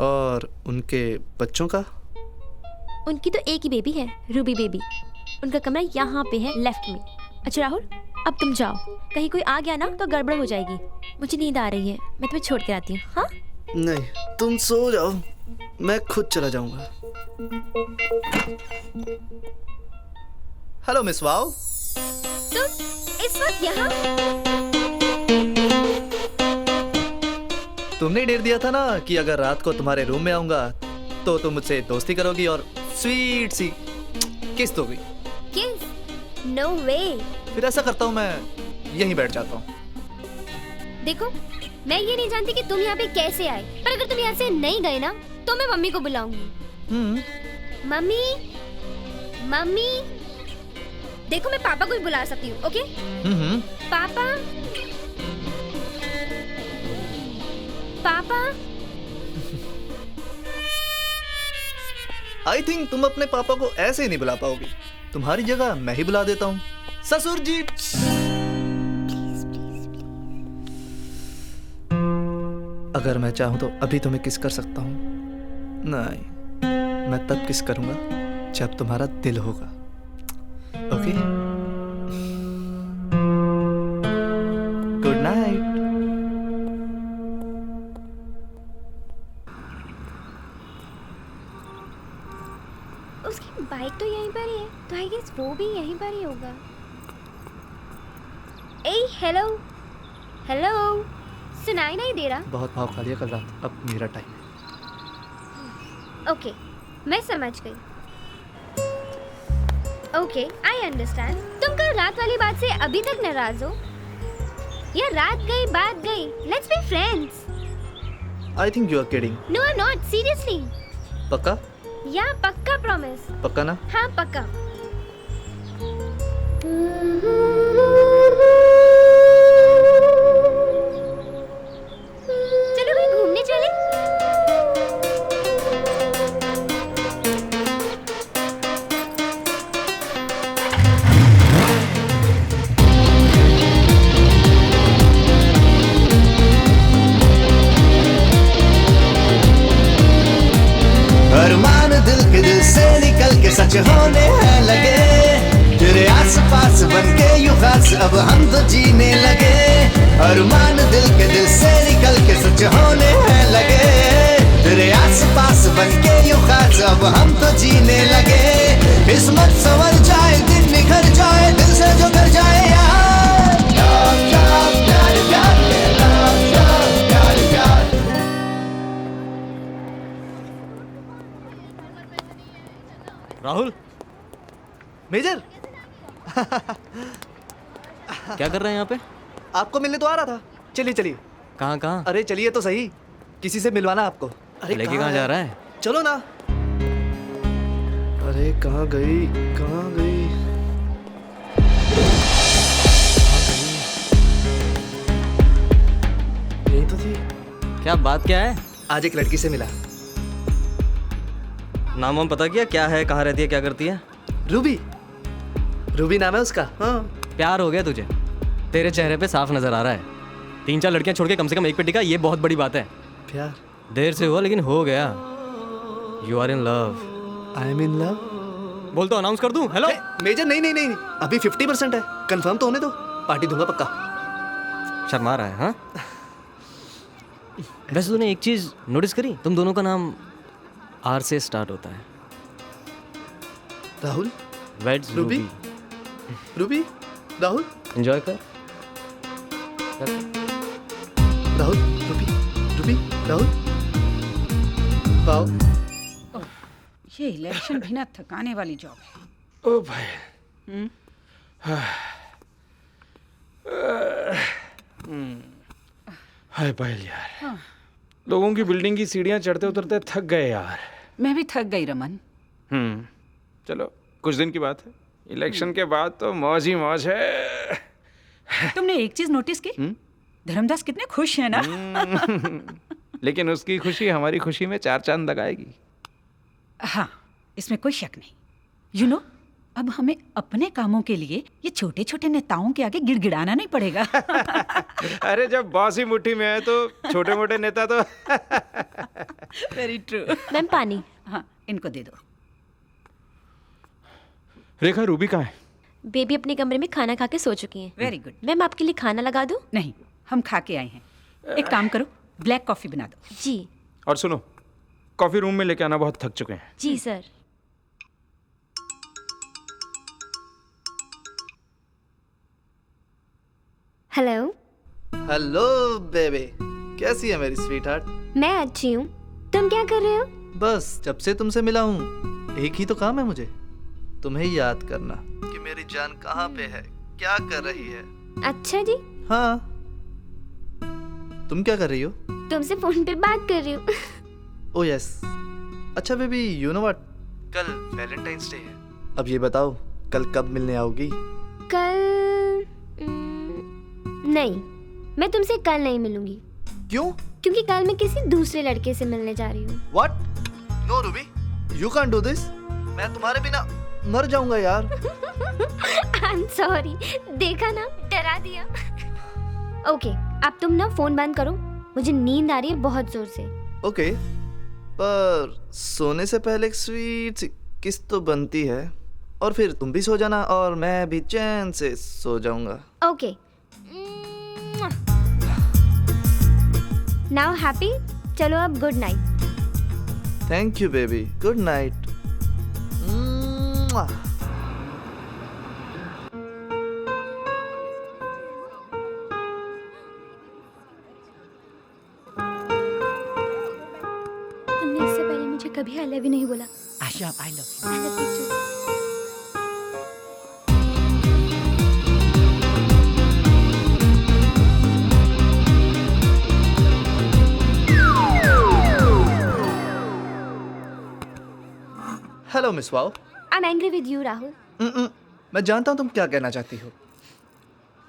और उनके बच्चों का? उनकी तो एक ही बेबी है, रूबी बेबी। उनका कमरा यहाँ पे है लेफ्ट में। अच्छा राहुल, अब तुम जाओ, कहीं कोई आ गया ना तो गड़बड़ हो जाएगी। मुझे नींद आ रही है, मैं तुम्हें छोड़ के आती हूँ। हाँ? नहीं, तुम सो जाओ, मैं खुद चला जाऊंगा। Hello miss wow. तुम इस वक्त यहाँ? तुमने डेट दिया था ना कि अगर रात को तुम्हारे रूम में आऊंगा तो तुम मुझसे दोस्ती करोगी और स्वीट सी किस दोगी। किस? नो वे। फिर ऐसा करता हूँ, मैं यहीं बैठ जाता हूँ। देखो, मैं ये नहीं जानती कि तुम यहाँ पे कैसे आए, पर अगर तुम यहाँ से नहीं गए ना तो मैं मम्मी को बुलाऊंगी। मम्मी, मम्मी, देखो मैं पापा को भी बुला सकती हूँ। ओके? पापा, पापा। आई थिंक तुम अपने पापा को ऐसे ही नहीं बुला पाओगी। तुम्हारी जगह मैं ही बुला देता हूँ। ससुर जी। अगर मैं चाहूं तो अभी तुम्हें किस कर सकता हूं। नहीं, मैं तब किस करूंगा जब तुम्हारा दिल होगा। Okay, good night. उसकी बाइक तो यहीं पर ही है, तो आई गेस वो भी यहीं पर ही होगा। ए हेलो हेलो, सुनाई नहीं दे रहा? बहुत भाव खा लिया कल रात, अब मेरा टाइम है। ओके, मैं समझ गई। Okay, I understand. तुम कल रात वाली बात से अभी तक नाराज हो? या रात गई बात गई, let's be friends. I think you are kidding. No I am not, seriously. पक्का? या पक्का, प्रॉमिस। पक्का ना? हाँ पक्का। चलो कहीं घूमने चले। अरमान दिल के दिल से निकल के सच होने हैं लगे, तेरे आस पास बन के यूं खास अब हम तो जीने लगे। अरमान दिल के दिल से निकल के सच होने हैं लगे, तेरे आस पास बन के यूं खास अब हम तो जीने लगे। किस्मत संवर जाए, दिन निखर जाए, दिल से जो कर जाए यार। प्यार प्यार प्यार प्यार प्यार प्यार प्यार। राहुल, मेजर। क्या कर रहे हैं यहाँ पे? आपको मिलने तो आ रहा था। चलिए चलिए। कहाँ कहाँ? अरे चलिए तो सही, किसी से मिलवाना आपको। अरे लेके कहाँ जा रहा है? चलो ना। अरे कहाँ गई, कहाँ गई? यही तो थी। क्या बात क्या है? आज एक लड़की से मिला। नाम वाम पता किया? क्या है, कहाँ रहती है, क्या करती है? रूबी। रूबी नाम है उसका। हाँ। प्यार हो गया तुझे? तेरे चेहरे पे साफ नजर आ रहा है। 3-4 लड़कियां छोड़ के कम से कम एक पे टिका, ये बहुत बड़ी बात है। प्यार देर से हुआ लेकिन हो गया। You are in love. I am in love. बोल तो अनाउंस कर दूं। Hello major. नहीं नहीं नहीं, अभी 50% है, कंफर्म तो होने दो, पार्टी दूंगा पक्का। शर्मा रहा है? हाँ। वैसे तूने एक चीज नोटिस करी? तुम दोनों का नाम आर से स्टार्ट होता है। Rahul. Weds Ruby. Ruby. Rahul. Enjoy कर। Rahul. Ruby. Ruby. Rahul. Wow. ये इलेक्शन भी ना थकाने वाली जॉब है। ओ भाई। हाय पायल यार। हाँ। लोगों की बिल्डिंग की सीढ़ियां चढ़ते उतरते थक गए यार। मैं भी थक गई रमन। चलो कुछ दिन की बात है, इलेक्शन के बाद तो मौज ही मौज है। तुमने एक चीज नोटिस की? धर्मदास कितने खुश हैं ना। लेकिन उसकी खुशी हमारी खुशी में 4 चांद लगाएगी। हाँ, इसमें कोई शक नहीं। यू नो, अब हमें अपने कामों के लिए ये छोटे छोटे नेताओं के आगे गिड़गिड़ाना नहीं पड़ेगा। अरे जब बॉस ही मुट्ठी में है तो छोटे मोटे नेता तो। Very true. मैम पानी। हाँ, इनको दे दो। रेखा, रूबी कहाँ है? बेबी अपने कमरे में खाना खा के सो चुकी हैं। Very good. मैम आपके लिए खाना लगा दूं? नहीं, हम खा के आए हैं। एक काम करो, ब्लैक कॉफी बना दो। जी। और सुनो, कॉफी रूम में लेके आना, बहुत थक चुके हैं। जी सर। हेलो। हेलो बेबी, कैसी है मेरी स्वीट हार्ट? मैं अच्छी हूँ, तुम क्या कर रहे हो? बस जब से तुमसे मिला हूँ एक ही तो काम है मुझे, तुम्हें याद करना कि मेरी जान कहाँ पे है, क्या कर रही है। अच्छा जी। हाँ, तुम क्या कर रही हो? तुमसे फोन पे बात कर रही हूँ। Oh yes. अच्छा बेबी, यू नो व्हाट, कल वैलेंटाइंस डे है। अब ये बताओ, कल कब मिलने आओगी? कल नहीं, मैं तुमसे कल नहीं मिलूंगी। क्यों? क्योंकि कल मैं किसी दूसरे लड़के से मिलने जा रही हूँ। What? No Ruby, you can't do this. मैं तुम्हारे बिना मर जाऊंगा यार। आई एम सॉरी, देखा ना, डरा दिया। ओके, अब तुम ना फोन बंद करो, मुझे नींद आ रही है बहुत जोर से। ओके, पर सोने से पहले एक स्वीट सी किस तो बनती है, और फिर तुम भी सो जाना और मैं भी चैन से सो जाऊंगा। Okay, now happy? चलो अब good night. Thank you baby, good night. तुमने इससे पहले मुझे कभी आई लव यू नहीं बोला। Asha, I love you. I love you too. Hello miss wow. I am angry with you Rahul. मैं जानता हूँ तुम क्या कहना चाहती हो।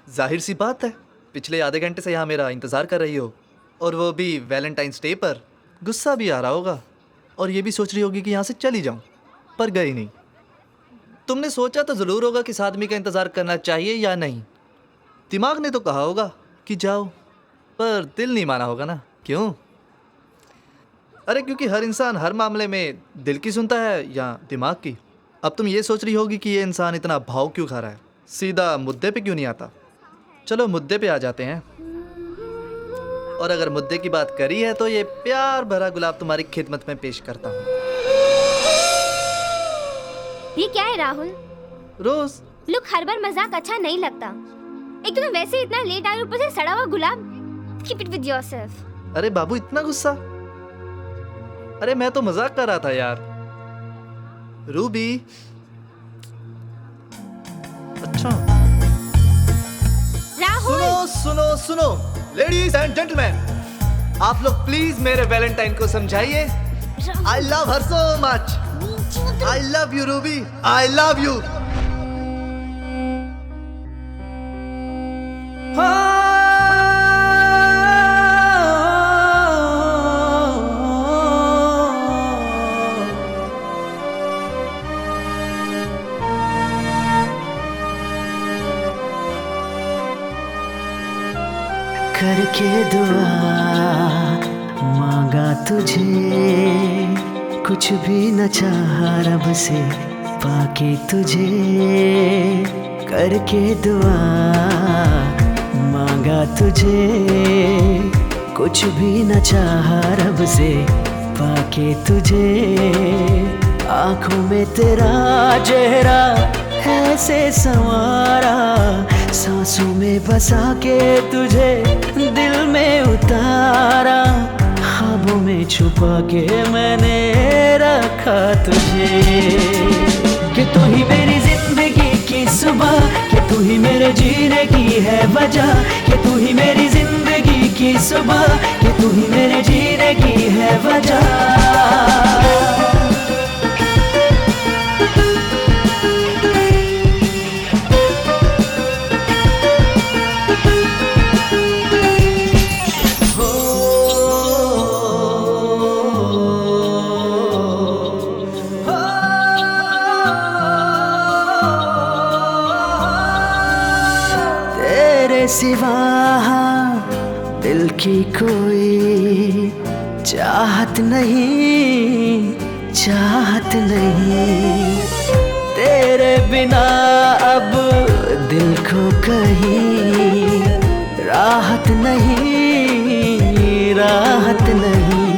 जाहिर सी बात है, पिछले आधे घंटे से यहाँ मेरा इंतज़ार कर रही हो, और वो भी वैलेंटाइंस डे पर। गुस्सा भी आ रहा होगा और ये भी सोच रही होगी कि यहाँ से चली जाऊँ, पर गई नहीं। तुमने सोचा तो ज़रूर होगा कि इस आदमी का इंतज़ार करना चाहिए या नहीं। दिमाग ने तो कहा होगा कि जाओ, पर दिल नहीं माना होगा ना। क्यों? अरे क्योंकि हर इंसान हर मामले में दिल की सुनता है या दिमाग की। अब तुम ये सोच रही होगी कि ये इंसान इतना भाव क्यों खा रहा है, सीधा मुद्दे पे क्यों नहीं आता। चलो मुद्दे पे आ जाते हैं, और अगर मुद्दे की बात करी है तो ये प्यार भरा गुलाब तुम्हारी खिदमत में पेश करता हूँ। ये क्या है राहुल? रोज लुक, हर बार मजाक अच्छा नहीं लगता। एक तो तुम वैसे इतना लेट आए, ऊपर से सड़ा हुआ गुलाब। Keep it with yourself. अरे बाबू, इतना गुस्सा? अरे मैं तो मजाक कर रहा था यार। रूबी, अच्छा राहुल, सुनो सुनो सुनो, लेडीज एंड जेंटलमैन, आप लोग प्लीज मेरे वैलेंटाइन को समझाइए। I love her so much. I love you Ruby, I love you. करके दुआ मांगा तुझे, कुछ भी न चाहा रब से पाके तुझे। करके दुआ मांगा तुझे, कुछ भी न चाहा रब से पाके तुझे। आँखों में तेरा चेहरा ऐसे संवारा, सांसों में बसा के तुझे दिल में उतारा। ख्वाबों में छुपा के मैंने रखा तुझे, कि तू ही मेरी जिंदगी की सुबह, कि तू ही मेरे जीने की है वजह। कि तू ही मेरी जिंदगी की सुबह, कि तू ही मेरे जीने की है वजह। सिवा दिल की कोई चाहत नहीं, चाहत नहीं। तेरे बिना अब दिल को कहीं राहत नहीं, राहत नहीं।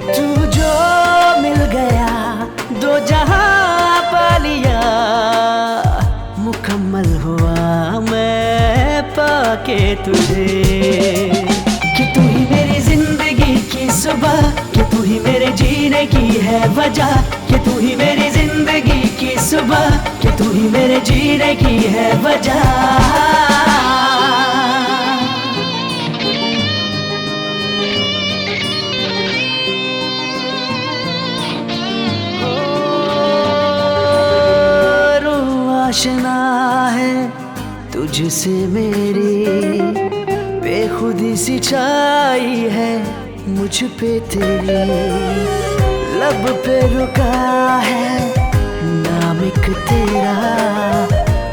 तू जो मिल गया, दो जहां पा लिया, मुकम्मल हुआ मैं पाके तुझे। कि तू ही मेरी जिंदगी की सुबह, कि तू ही मेरे जीने की है वजह। कि तू ही मेरी जिंदगी की सुबह, कि तू ही मेरे जीने की है वजह। आशना है तुझसे मेरी, बेखुदी सी छाई है मुझ पे तेरी। लब पे रुका है नाम एक तेरा,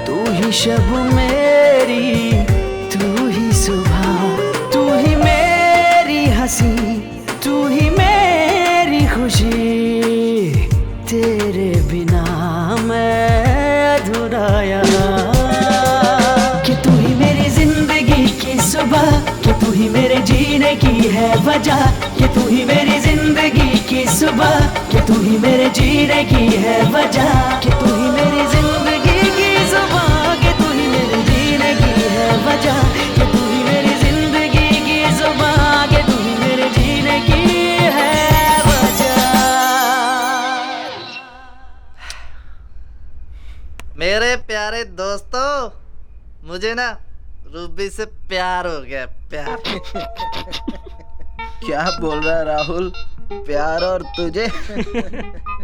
तू ही ही शब मेरी, तू ही सुबह, तू ही मेरी हंसी, तू ही मेरी खुशी, तेरे बिना मैं अधूरा यहाँ। कि तू ही मेरी जिंदगी की सुबह, कि तू ही मेरे जीने की है वजह, कि तू ही मेरी जिंदगी की सुबह, कि तू ही मेरे जीने की है वजह, कि तू ही मेरी जिंदगी की सुबह, कि तू ही मेरे जीने की है वजह, कि तू ही मेरी जिंदगी की सुबह, कि तू ही मेरे जीने की है वजह। मेरे प्यारे दोस्तों, मुझे ना रूबी से प्यार हो गया, प्यार। क्या बोल रहा है राहुल? प्यार और तुझे?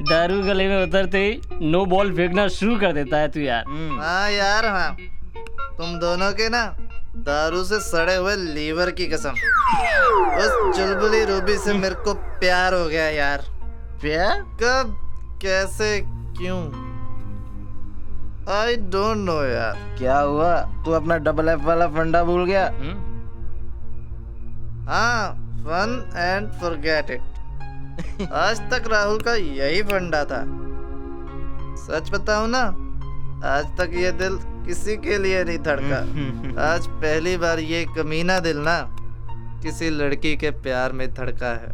दारू गले में उतरते ही नो बॉल फेंकना शुरू कर देता है तू यार। हाँ यार हाँ, तुम दोनों के ना दारू से सड़े हुए लीवर की कसम, उस चुलबुली रूबी से मेरे को प्यार हो गया यार। प्यार? कब, कैसे, क्यों, आई डोंट नो यार। क्या हुआ? तू अपना डबल एफ वाला फंडा भूल गया? हाँ, फन एंड फॉरगेट इट। आज तक राहुल का यही फंडा था। सच बताऊं ना, आज तक ये दिल किसी के लिए नहीं धड़का। आज पहली बार ये कमीना दिल ना किसी लड़की के प्यार में धड़का है।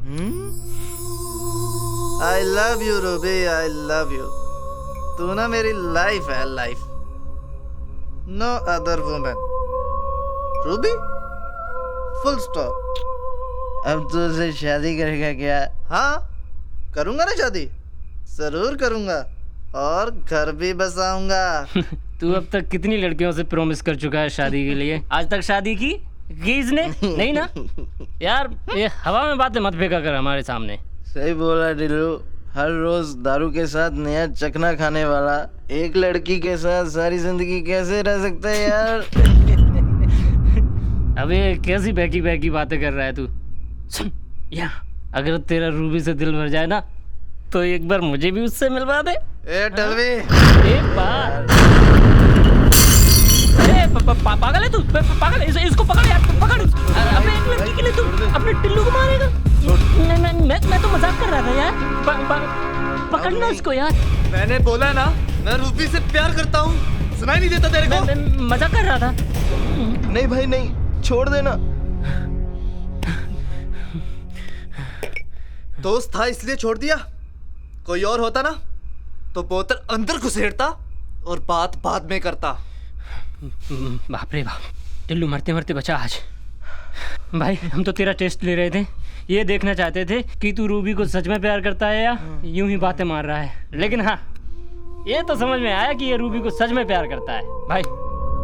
I love you Ruby, I love you. तू ना मेरी लाइफ है, life. No other women. Ruby, full stop. अब तो उसे शादी करेगा क्या? हाँ, करूंगा ना शादी, जरूर करूंगा, और घर भी बसाऊंगा। तू अब तक कितनी लड़कियों से प्रॉमिस कर चुका है शादी के लिए? आज तक शादी की इसने? नहीं ना यार, ये हवा में बातें मत फेंका कर हमारे सामने। सही बोला ढिल्लू। हर रोज दारू के साथ नया चखना खाने वाला एक लड़की के साथ सारी जिंदगी कैसे रह सकता है यार? अबे कैसी बहकी बहकी बातें कर रहा है तू? सुन यार, अगर तेरा रूबी से दिल भर जाए ना, तो एक बार मुझे भी उससे मिलवा दे। ए टलवी, एक बार। पागल है तू? पागल है? इसको पकड़ यार, पकड़। अबे एक लड़की के लिए तू अपने टिल्लू को मारेगा? मैं तो मजाक कर रहा था यार। पकड़ना उसको यार। मैंने बोला ना, मैं रूबी से प्यार करता हूँ। सुनाई नहीं देता तेरे को? मैं मजाक कर रहा था। नहीं भाई नहीं, छोड़ देना। दोस्त था इसलिए छोड़ दिया? कोई और होता ना तो बोतल अंदर घुसेड़ता और बात बाद में करता। बाप रे बाप, टिल्लू मरते मरते बचा आज। भाई हम तो तेरा टेस्ट ले रहे थे, ये देखना चाहते थे कि तू रूबी को सच में प्यार करता है या यूं ही बातें मार रहा है। लेकिन हाँ, ये तो समझ में आया कि ये रूबी को सच में प्यार करता है। भाई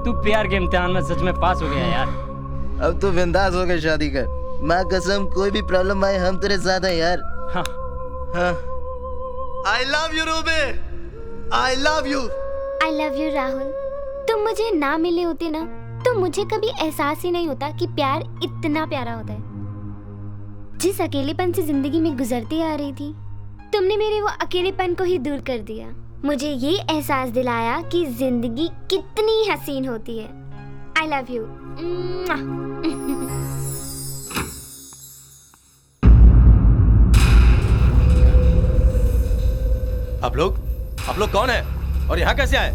तू प्यार के इम्तिहान में सच में पास हो गया यार। अब तू बिंदास होकर शादी कर। माँ कसम, कोई भी प्रॉब्लम आए हम तेरे साथ हैं यार। हाँ हाँ। I love you Ruby, I love you। I love you Rahul. तुम मुझे ना मिले होते ना तो मुझे कभी एहसास ही नहीं होता कि प्यार इतना प्यारा होता है। जिस अकेलेपन से जिंदगी में गुजरती आ रही थी, तुमने मेरे वो अकेलेपन को ही दूर कर दिया। मुझे ये एहसास दिलाया कि जिंदगी कितनी हसीन होती है। I love you। आप लोग कौन है और यहाँ कैसे आए?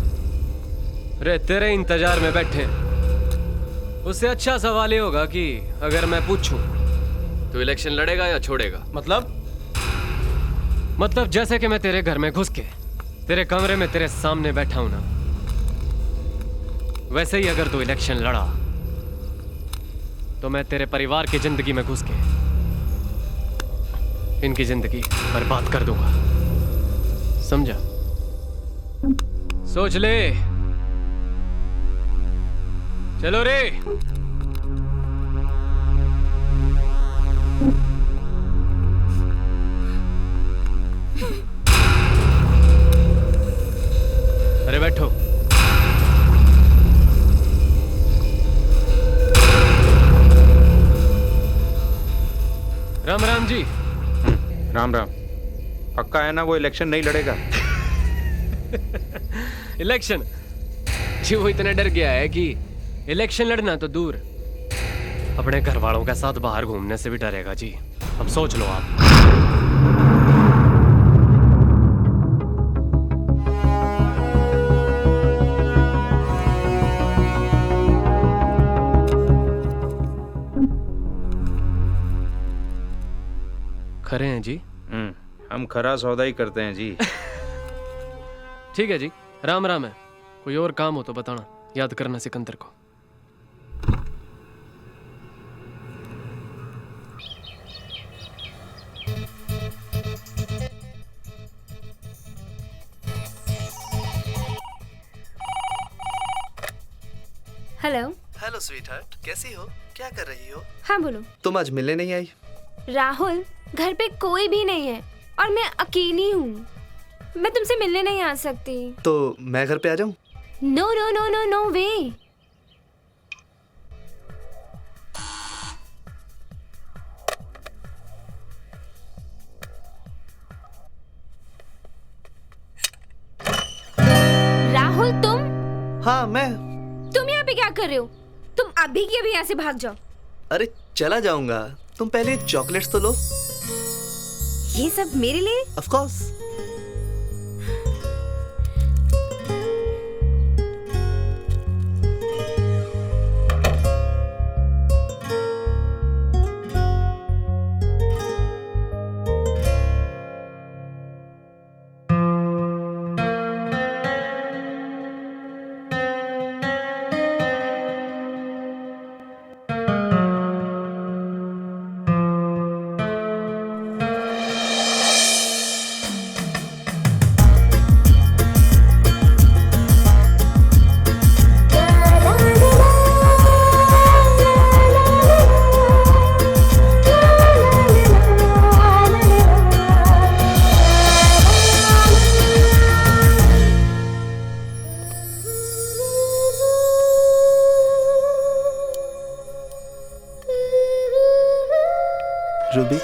अरे तेरे इंतजार में बैठे। उससे अच्छा सवाल ये होगा कि अगर मैं पूछूं तो इलेक्शन लड़ेगा या छोड़ेगा? मतलब जैसे कि मैं तेरे घर में घुस के तेरे कमरे में तेरे सामने बैठा हूं ना, वैसे ही अगर तू इलेक्शन लड़ा तो मैं तेरे परिवार की जिंदगी में घुस के इनकी जिंदगी बर्बाद कर दूंगा। समझा? सोच ले। चलो रे। अरे बैठो। राम राम जी। राम राम। पक्का है ना वो इलेक्शन नहीं लड़ेगा? इलेक्शन जी वो इतना डर गया है कि इलेक्शन लड़ना तो दूर, अपने घर वालों के साथ बाहर घूमने से भी डरेगा जी। अब सोच लो आप। खरे हैं जी। हम खरा सौदा ही करते हैं जी। ठीक है जी, राम राम है। कोई और काम हो तो बताना, याद करना सिकंदर को। हेलो। हेलो स्वीटहार्ट, कैसी हो? क्या कर रही हो? हाँ बोलो। तुम आज मिलने नहीं आई? राहुल, घर पे कोई भी नहीं है और मैं अकेली हूँ। मैं तुमसे मिलने नहीं आ सकती। तो मैं घर पे आ जाऊँ? No no no no no way. Rahul तुम? हाँ मैं। तुम यहाँ पे क्या कर रहे हो? तुम अभी के अभी यहाँ से भाग जाओ। अरे चला जाऊंगा, तुम पहले चॉकलेट्स तो लो। ये सब मेरे लिए? Of course. रूबी,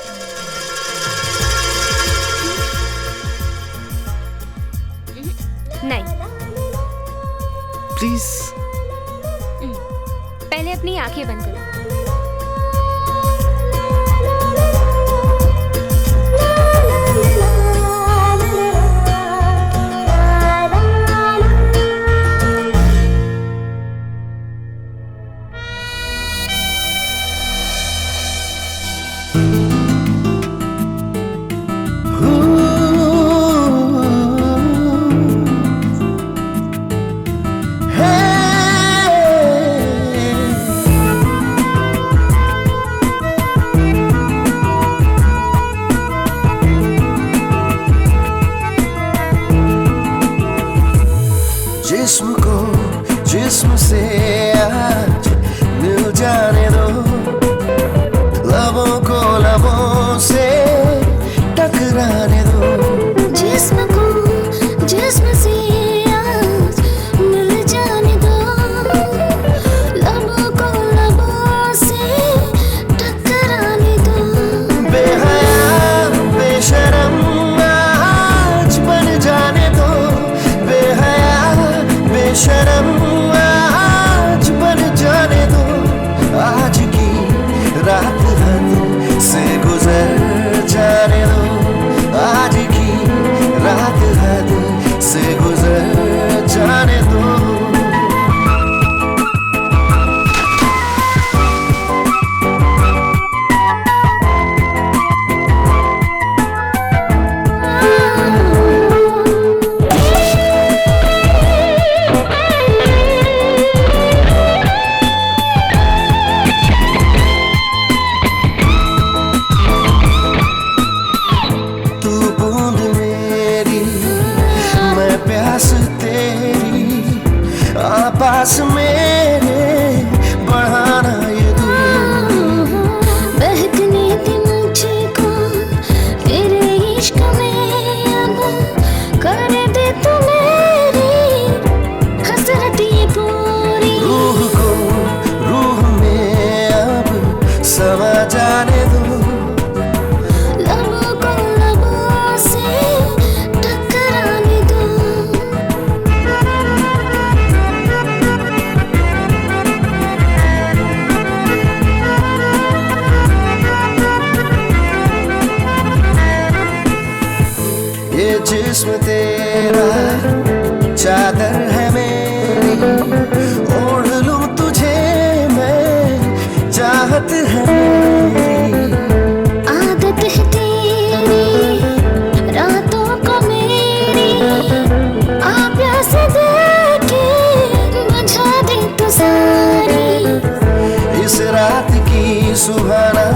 नहीं प्लीज। पहले अपनी आंखें बंद करो। जिस्म तेरा चादर है मेरी, ओढ़ लूं तुझे मैं, चाहत है मेरी। आदत है तेरी रातों को मेरी, आ प्यास देके बुझा दे तू सारी। इस रात की सुहाना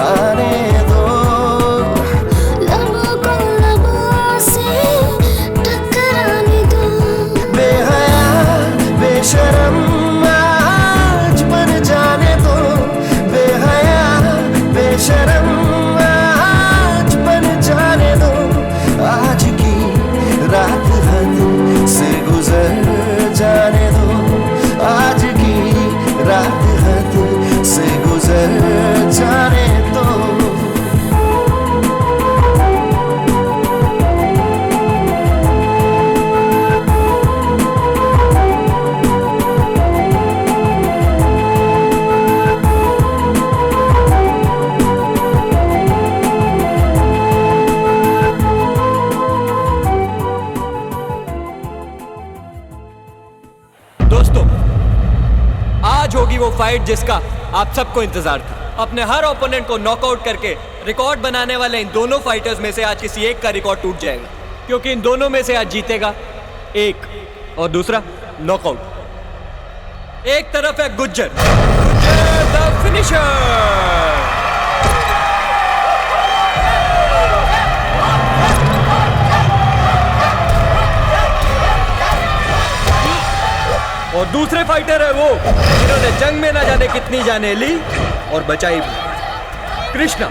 आने दो, लबों को लबों से टकराने दो। बेहया बेशरम आज बन जाने दो, बेहया बेशरम आज बन जाने दो। आज की रात हद से गुजर जाने दो, आज की रात हद से गुजर जाने दो। दोस्तों, आज होगी वो फाइट जिसका आप सबको इंतजार था। अपने हर ओपोनेंट को नॉकआउट करके रिकॉर्ड बनाने वाले इन दोनों फाइटर्स में से आज किसी एक का रिकॉर्ड टूट जाएगा, क्योंकि इन दोनों में से आज जीतेगा एक और दूसरा नॉकआउट। एक तरफ है गुज्जर द फिनिशर, और दूसरे फाइटर है वो जिन्होंने जंग में ना जाने कितनी जानें ली और बचाई भी, कृष्णा।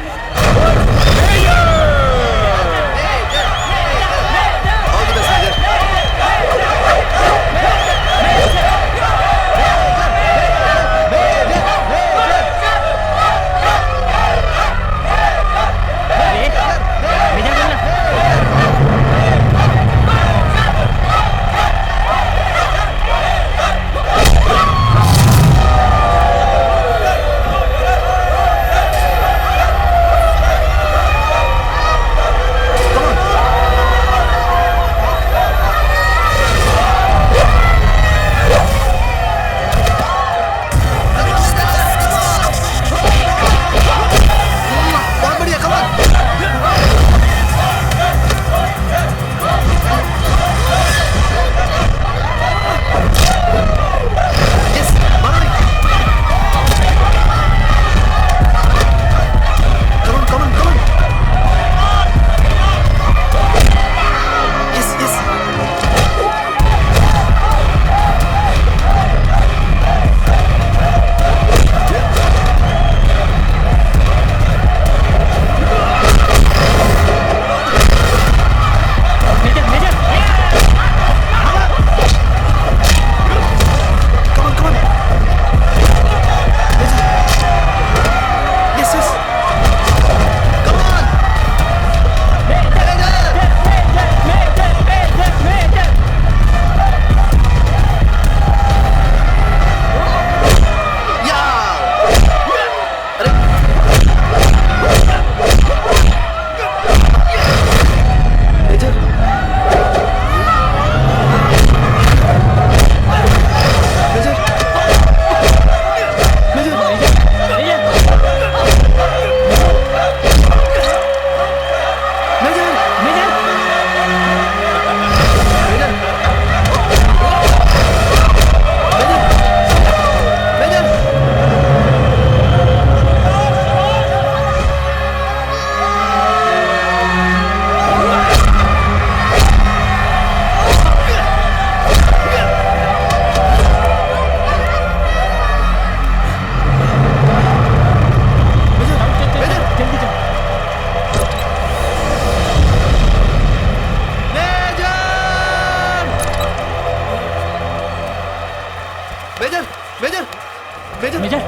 मेजर मेजर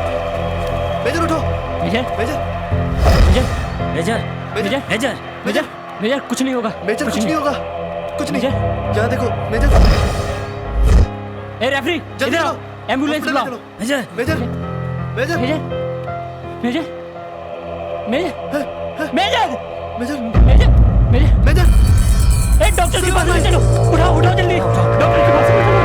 मेजर उठो major major major major major major major major कुछ नहीं होगा मेजर कुछ नहीं होगा कुछ नहीं यहाँ देखो मेजर ए रेफरी जल्दी इधर आओ एम्बुलेंस बुलाओ major major major major major major major major major major doctor के पास ले चलो, उठाओ उठाओ जल्दी, डॉक्टर के पास ले चलो।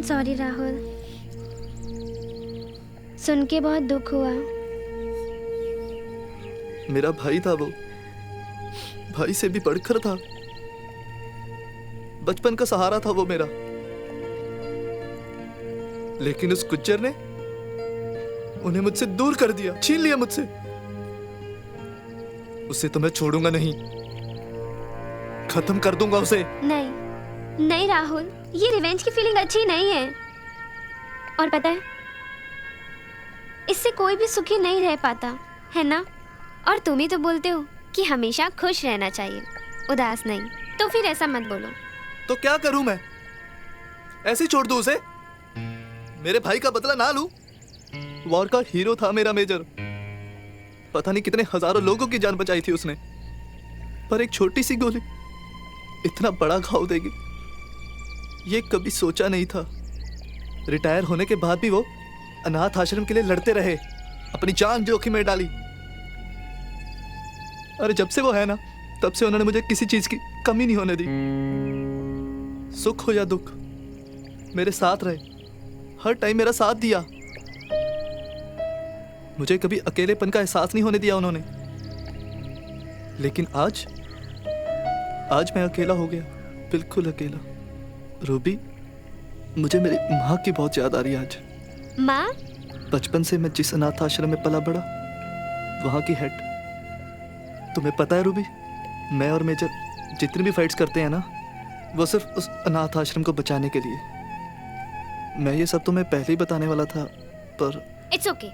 सॉरी राहुल, सुन के बहुत दुख हुआ। मेरा भाई था वो, भाई से भी बढ़कर था, बचपन का सहारा था वो मेरा। लेकिन उस गुज्जर ने उन्हें मुझसे दूर कर दिया, छीन लिया मुझसे। उसे तो मैं छोड़ूंगा नहीं, खत्म कर दूंगा उसे। नहीं नहीं राहुल, ये रिवेंज की फीलिंग अच्छी नहीं है। और पता है, इससे कोई भी सुखी नहीं रह पाता है ना। और तुम ही तो बोलते हो कि हमेशा खुश रहना चाहिए, उदास नहीं। तो फिर ऐसा मत बोलो। तो क्या करूं मैं? ऐसे ही छोड़ दूं उसे? मेरे भाई का बदला ना लूं? वॉर का हीरो था मेरा मेजर, पता नहीं कितने हजारों लोगों की जान बचाई थी उसने। पर एक छोटी सी गोली इतना बड़ा घाव देगी, ये कभी सोचा नहीं था। रिटायर होने के बाद भी वो अनाथ आश्रम के लिए लड़ते रहे, अपनी जान जोखिम में डाली। अरे जब से वो है ना, तब से उन्होंने मुझे किसी चीज की कमी नहीं होने दी। सुख हो या दुख, मेरे साथ रहे, हर टाइम मेरा साथ दिया। मुझे कभी अकेलेपन का एहसास नहीं होने दिया उन्होंने। लेकिन आज मैं अकेला हो गया, बिल्कुल अकेला। रूबी, मुझे मेरी माँ की बहुत याद आ रही है आज। माँ? बचपन से मैं जिस अनाथ आश्रम में पला बड़ा, वहां की हेड। तुम्हें पता है रूबी, मैं और मेजर जितनी भी फाइट्स करते हैं ना, वो सिर्फ उस अनाथ आश्रम को बचाने के लिए। मैं ये सब तुम्हें पहले ही बताने वाला था, पर इट्स ओके।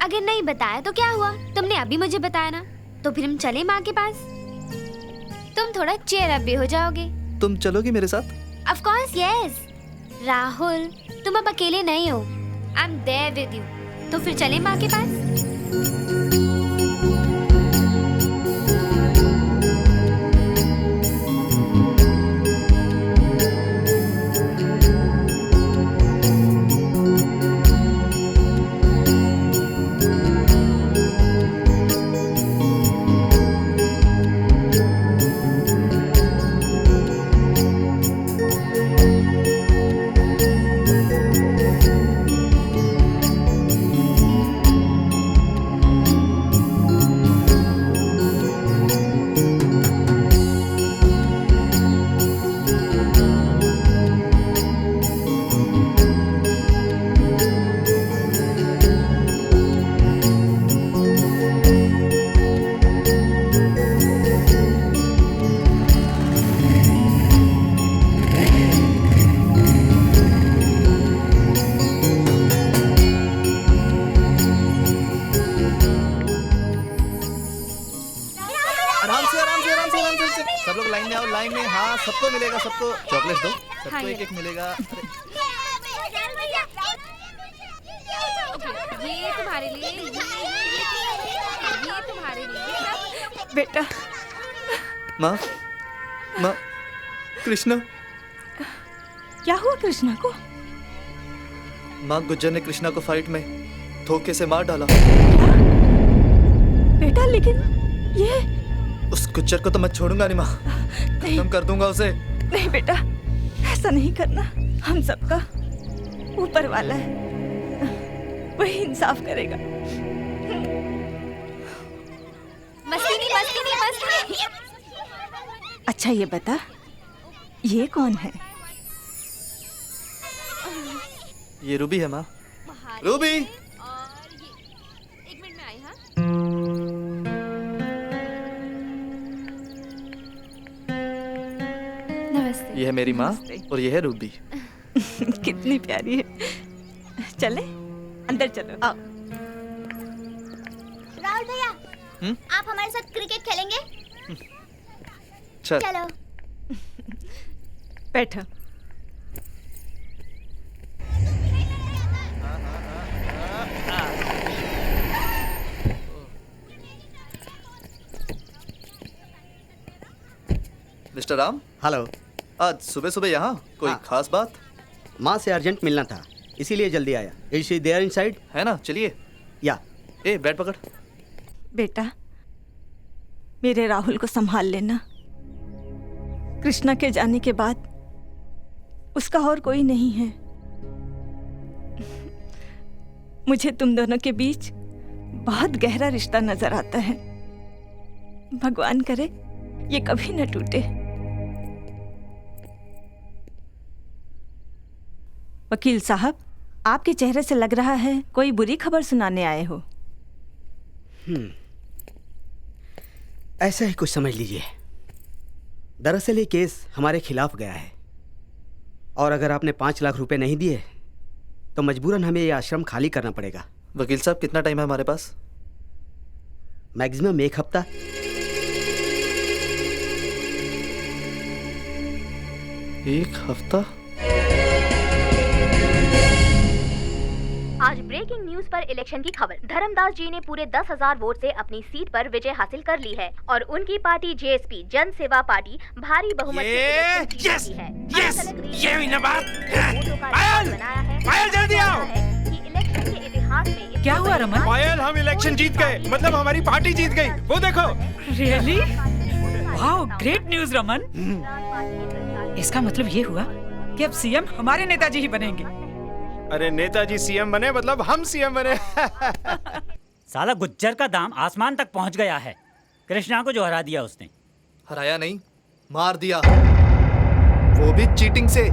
अगर नहीं बताया तो क्या हुआ, तुमने अभी मुझे बताया ना, तो फिर हम चले माँ के पास। तुम थोड़ा चेयर अप भी हो जाओगे। तुम चलोगी मेरे साथ? Of course yes. राहुल, तुम अब अकेले नहीं हो, I am there with you. तो फिर चले माँ के पास। सब लोग लाइन में आओ, लाइन में। हाँ, सबको मिलेगा, सबको चॉकलेट दो, सबको एक एक मिलेगा। ये तुम्हारे लिए, ये तुम्हारे लिए बेटा। माँ, माँ, कृष्णा। क्या हुआ कृष्णा को? माँ, गुज्जर ने कृष्णा को फाइट में धोखे से मार डाला। बेटा, लेकिन ये उस गुज्जर को तो मैं छोड़ूंगा नहीं माँ, खत्म कर दूंगा उसे। नहीं बेटा, ऐसा नहीं करना। हम सबका ऊपर वाला है, वही इंसाफ करेगा। मस्ती नहीं, मस्ती नहीं, मस्ती नहीं। अच्छा ये बता, ये कौन है? ये रूबी है माँ। रूबी। एक मिनट में आई। हाँ नमस्ते। ये है मेरी माँ और ये है रूबी। कितनी प्यारी है। चले अंदर चलो। आओ। राहुल भैया, आप हमारे साथ क्रिकेट खेलेंगे? चल। चलो। बैठो। मिस्टर राम। हेलो। आज सुबह सुबह यहाँ कोई खास बात? माँ से अर्जेंट मिलना था, इसीलिए जल्दी आया। Is she there inside? है ना, चलिए। या। ए बैट पकड़। बेटा, मेरे राहुल को संभाल लेना। कृष्णा के जाने के बाद उसका और कोई नहीं है। मुझे तुम दोनों के बीच बहुत गहरा रिश्ता नजर आता है। भगवान करे ये कभी न टूटे। वकील साहब, आपके चेहरे से लग रहा है कोई बुरी खबर सुनाने आए हो। ऐसा ही कुछ समझ लीजिए। दरअसल ये केस हमारे खिलाफ गया है और अगर आपने 5 लाख रुपए नहीं दिए तो मजबूरन हमें ये आश्रम खाली करना पड़ेगा। वकील साहब, कितना टाइम है हमारे पास? मैक्सिमम 1 हफ्ता। एक हफ्ता? आज ब्रेकिंग न्यूज पर इलेक्शन की खबर। धर्मदास जी ने पूरे 10,000 वोट से अपनी सीट पर विजय हासिल कर ली है और उनकी पार्टी जेएसपी जन सेवा पार्टी भारी बहुमत से इलेक्शन जीती है। ये हुई ना बात। पायल जल्दी आओ। कि इलेक्शन के इतिहास में क्या हुआ रमन? पायल, हम इलेक्शन जीत गए, मतलब हमारी पार्टी जीत गई। वो देखो। Really? Wow, great news Raman. इसका मतलब ये हुआ कि अब सीएम हमारे नेताजी ही बनेंगे। अरे नेताजी सीएम बने मतलब हम सीएम बने। साला गुज्जर का दाम आसमान तक पहुंच गया है। कृष्णा को जो हरा दिया उसने। हराया नहीं, मार दिया, वो भी चीटिंग से।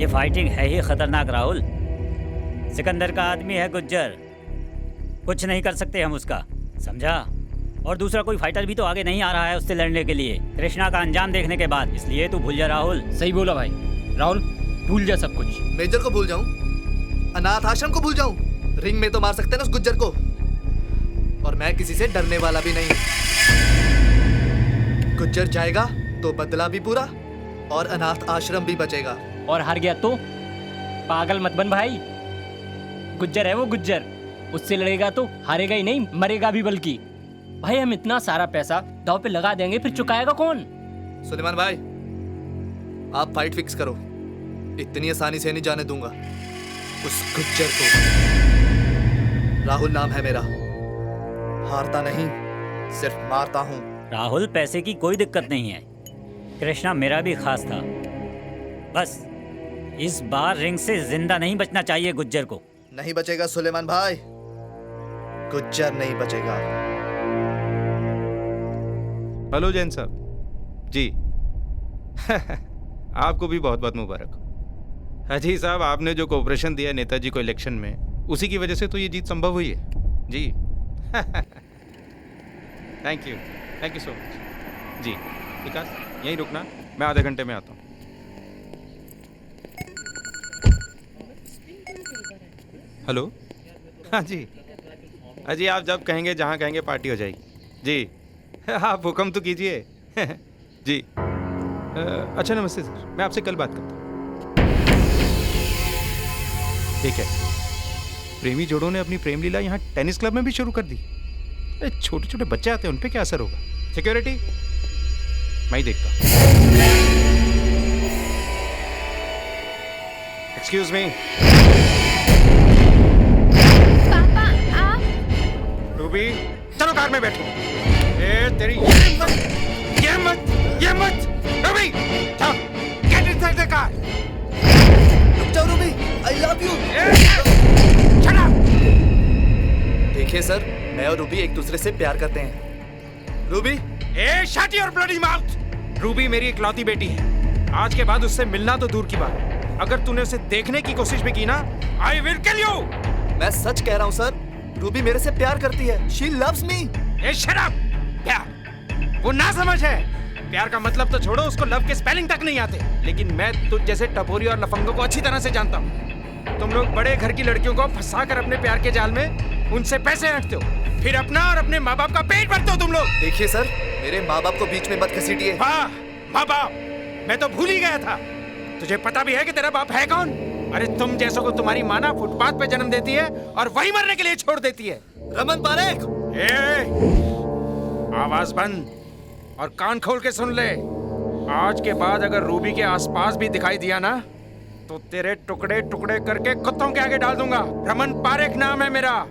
ये फाइटिंग है ही खतरनाक राहुल। सिकंदर का आदमी है गुज्जर, कुछ नहीं कर सकते हम उसका, समझा? और दूसरा कोई फाइटर भी तो आगे नहीं आ रहा है उससे लड़ने के लिए, कृष्णा का अंजाम देखने के बाद। इसलिए तू भूल जा राहुल। सही बोला भाई। राहुल भूल जा सब कुछ। मेजर को भूल जाऊं, अनाथ आश्रम को भूल जाऊं, रिंग में तो मार सकते ना उस गुज्जर को। और मैं किसी से डरने वाला भी नहीं। गुज्जर जाएगा तो बदला भी पूरा और अनाथ आश्रम भी बचेगा। और हार गया तो? पागल मत बन भाई, गुज्जर है वो गुज्जर। उससे लड़ेगा तो हारेगा ही नहीं, मरेगा भी। बल्कि भाई हम इतना सारा पैसा दांव पे लगा देंगे, फिर चुकाएगा कौन? सुलेमान भाई, आप फाइट फिक्स करो। इतनी आसानी से नहीं जाने दूंगा उस गुज्जर को। राहुल नाम है मेरा, हारता नहीं सिर्फ मारता हूं। राहुल, पैसे की कोई दिक्कत नहीं है। कृष्णा मेरा भी खास था। बस इस बार रिंग से जिंदा नहीं बचना चाहिए गुज्जर को। नहीं बचेगा सुलेमान भाई, गुज्जर नहीं बचेगा। हेलो जैन साहब जी। आपको भी बहुत बहुत मुबारक। हाजी साहब, आपने जो कोऑपरेशन दिया नेताजी को इलेक्शन में, उसी की वजह से तो ये जीत संभव हुई है जी। थैंक यू सो मच जी। विकास, यहीं रुकना, मैं आधे घंटे में आता हूँ। हेलो। हाँ जी, अजी आप जब कहेंगे, जहाँ कहेंगे पार्टी हो जाएगी जी। आप हुक्म तो कीजिए। जी। अच्छा नमस्ते सर, मैं आपसे कल बात करता हूँ। ठीक है। प्रेमी जोड़ों ने अपनी प्रेम लीला यहाँ टेनिस क्लब में भी शुरू कर दी। अरे छोटे छोटे बच्चे आते हैं, उन पे क्या असर होगा? सिक्योरिटी मैं ही देखता हूँ। Excuse me. पापा आप। रूबी चलो कार में बैठो। ए तेरी ये मत रूबी, चल गेट इनसाइड द कार। रुक जाओ रूबी, आई लव यू। देखिए सर, मैं और रूबी एक दूसरे से प्यार करते हैं। Ruby, A shut your bloody mouth. Ruby मेरी इकलौती बेटी है। आज के बाद उससे मिलना तो दूर की बात, अगर तूने उसे देखने की कोशिश भी की ना, आई विल किल यू। मैं सच कह रहा हूँ सर, रूबी मेरे से प्यार करती है। She loves me। A shut up. प्यार वो ना समझ है। प्यार का मतलब तो छोड़ो, उसको लव के स्पेलिंग तक नहीं आते। लेकिन मैं तुझ जैसे टपोरी और लफंगों को अच्छी तरह से जानता हूँ। तुम लोग बड़े घर की लड़कियों को फंसाकर अपने प्यार के जाल में उनसे पैसे ऐंठते हो, फिर अपना और अपने माँ बाप का पेट भरते हो तुम लोग। देखिए सर, मेरे माँ बाप को बीच में मत घसीटिए। वाह, माँ बाप, मैं तो भूल ही गया था। तुझे पता भी है कि तेरा बाप है कौन? अरे तुम जैसों को तुम्हारी माँ ना फुटपाथ पे जन्म देती है और वही मरने के लिए छोड़ देती है। रमन पारेख। आवाज बंद और कान खोल के सुन ले। आज के बाद अगर रूबी के आसपास भी दिखाई दिया ना, तो तेरे टुकड़े टुकड़े करके कुत्तों के आगे डाल दूंगा। रमन पारेख नाम है मेरा।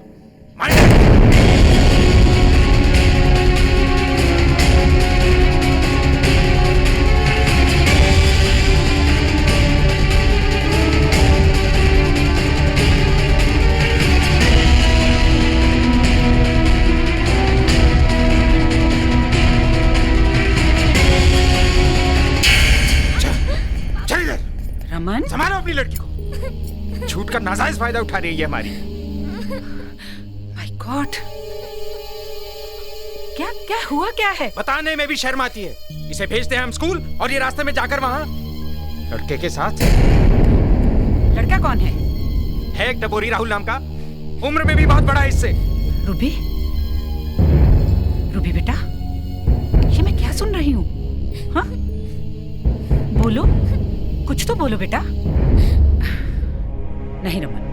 रमन, संभालो अपनी लड़की को। झूठ का नाजायज फायदा उठा रही है हमारी। माय गॉड, क्या हुआ क्या है? बताने में भी शर्म आती है। इसे भेजते हैं हम स्कूल और ये रास्ते में जाकर वहाँ लड़के के साथ। लड़का कौन है? एक टपोरी राहुल नाम का, उम्र में भी बहुत बड़ा है इससे। रूबी, रूबी बेटा, ये मैं क्या सुन रही हूँ? हाँ, बोलो, कुछ तो बोलो बेटा। नहीं रमन,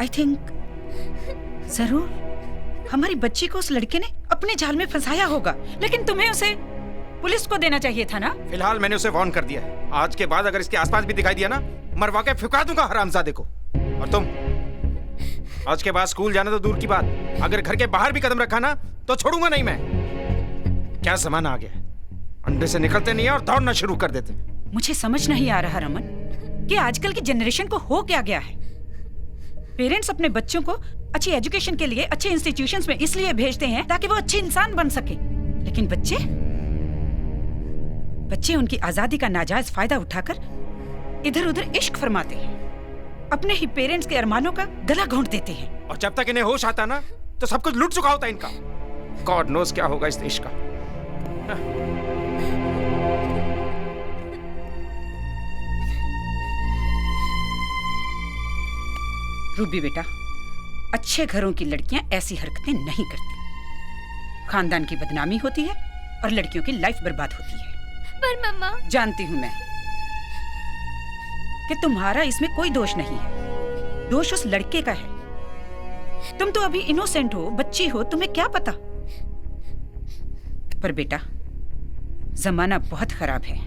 आई थिंक जरूर हमारी बच्ची को उस लड़के ने अपने जाल में फंसाया होगा, लेकिन तुम्हें उसे पुलिस को देना चाहिए था ना। फिलहाल मैंने उसे वार्न कर दिया है। आज के बाद अगर इसके आसपास भी दिखाई दिया ना, मरवा के फुका दूंगा हरामजादे को। और तुम आज के बाद स्कूल जाना तो दूर की बात, अगर घर के बाहर भी कदम रखा ना तो छोड़ूंगा नहीं मैं। क्या जमाना आ गया, अंडे से निकलते नहीं है और दौड़ना शुरू कर देते। मुझे समझ नहीं आ रहा रमन कि आजकल की जनरेशन को हो क्या गया है। पेरेंट्स अपने बच्चों को अच्छी एजुकेशन के लिए अच्छे इंस्टीट्यूशंस में इसलिए भेजते हैं ताकि वो अच्छे इंसान बन सके, लेकिन बच्चे उनकी आजादी का नाजायज फायदा उठाकर इधर उधर इश्क फरमाते हैं, अपने ही पेरेंट्स के अरमानों का गला घोंट देते हैं। और जब तक इन्हें होश आता ना तो सब कुछ लूट चुका होता है इनका। गॉड नोस क्या होगा इस देश का। रूबी बेटा, अच्छे घरों की लड़कियां ऐसी हरकतें नहीं करती। खानदान की बदनामी होती है और लड़कियों की लाइफ बर्बाद होती है। पर मम्मा, जानती हूं मैं कि तुम्हारा इसमें कोई दोष नहीं है, दोष उस लड़के का है। तुम तो अभी इनोसेंट हो, बच्ची हो, तुम्हें क्या पता। पर बेटा, जमाना बहुत खराब है,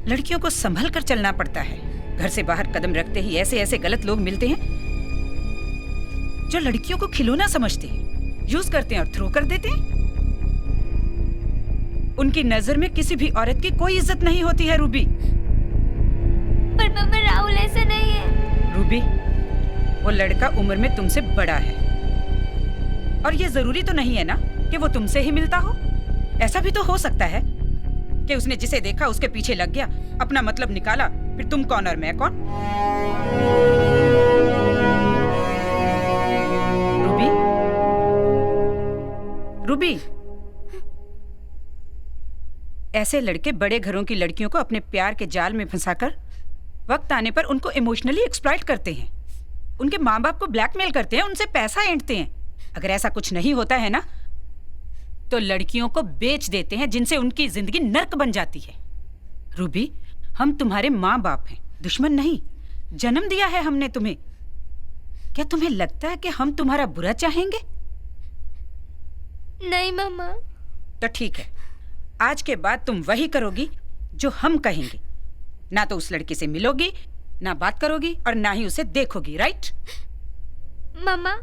लड़कियों को संभल कर चलना पड़ता है। घर से बाहर कदम रखते ही ऐसे ऐसे गलत लोग मिलते हैं जो लड़कियों को खिलौना समझते हैं, यूज करते हैं और थ्रो कर देते हैं। उनकी नजर में किसी भी औरत की कोई इज्जत नहीं होती है रूबी। पर मम्मा, राहुल ऐसा नहीं है। रूबी, वो लड़का उम्र में तुमसे बड़ा है और ये जरूरी तो नहीं है ना कि वो तुमसे ही मिलता हो। ऐसा भी तो हो सकता है कि उसने जिसे देखा उसके पीछे लग गया, अपना मतलब निकाला, फिर तुम कौन और मैं कौन। रूबी, रूबी, ऐसे लड़के बड़े घरों की लड़कियों को अपने प्यार के जाल में फंसाकर वक्त आने पर उनको इमोशनली एक्सप्लॉइट करते हैं, उनके माँ बाप को ब्लैकमेल करते हैं, उनसे पैसा ऐंठते हैं। अगर ऐसा कुछ नहीं होता है ना तो लड़कियों को बेच देते हैं, जिनसे उनकी जिंदगी नर्क बन जाती है। रूबी, हम तुम्हारे माँ बाप हैं, दुश्मन नहीं। जन्म दिया है हमने तुम्हें। क्या तुम्हें लगता है कि हम तुम्हारा बुरा चाहेंगे? नहीं मम्मा। तो ठीक है, आज के बाद तुम वही करोगी जो हम कहेंगे। ना तो उस लड़के से मिलोगी, ना बात करोगी और ना ही उसे देखोगी, राइट? मम्मा,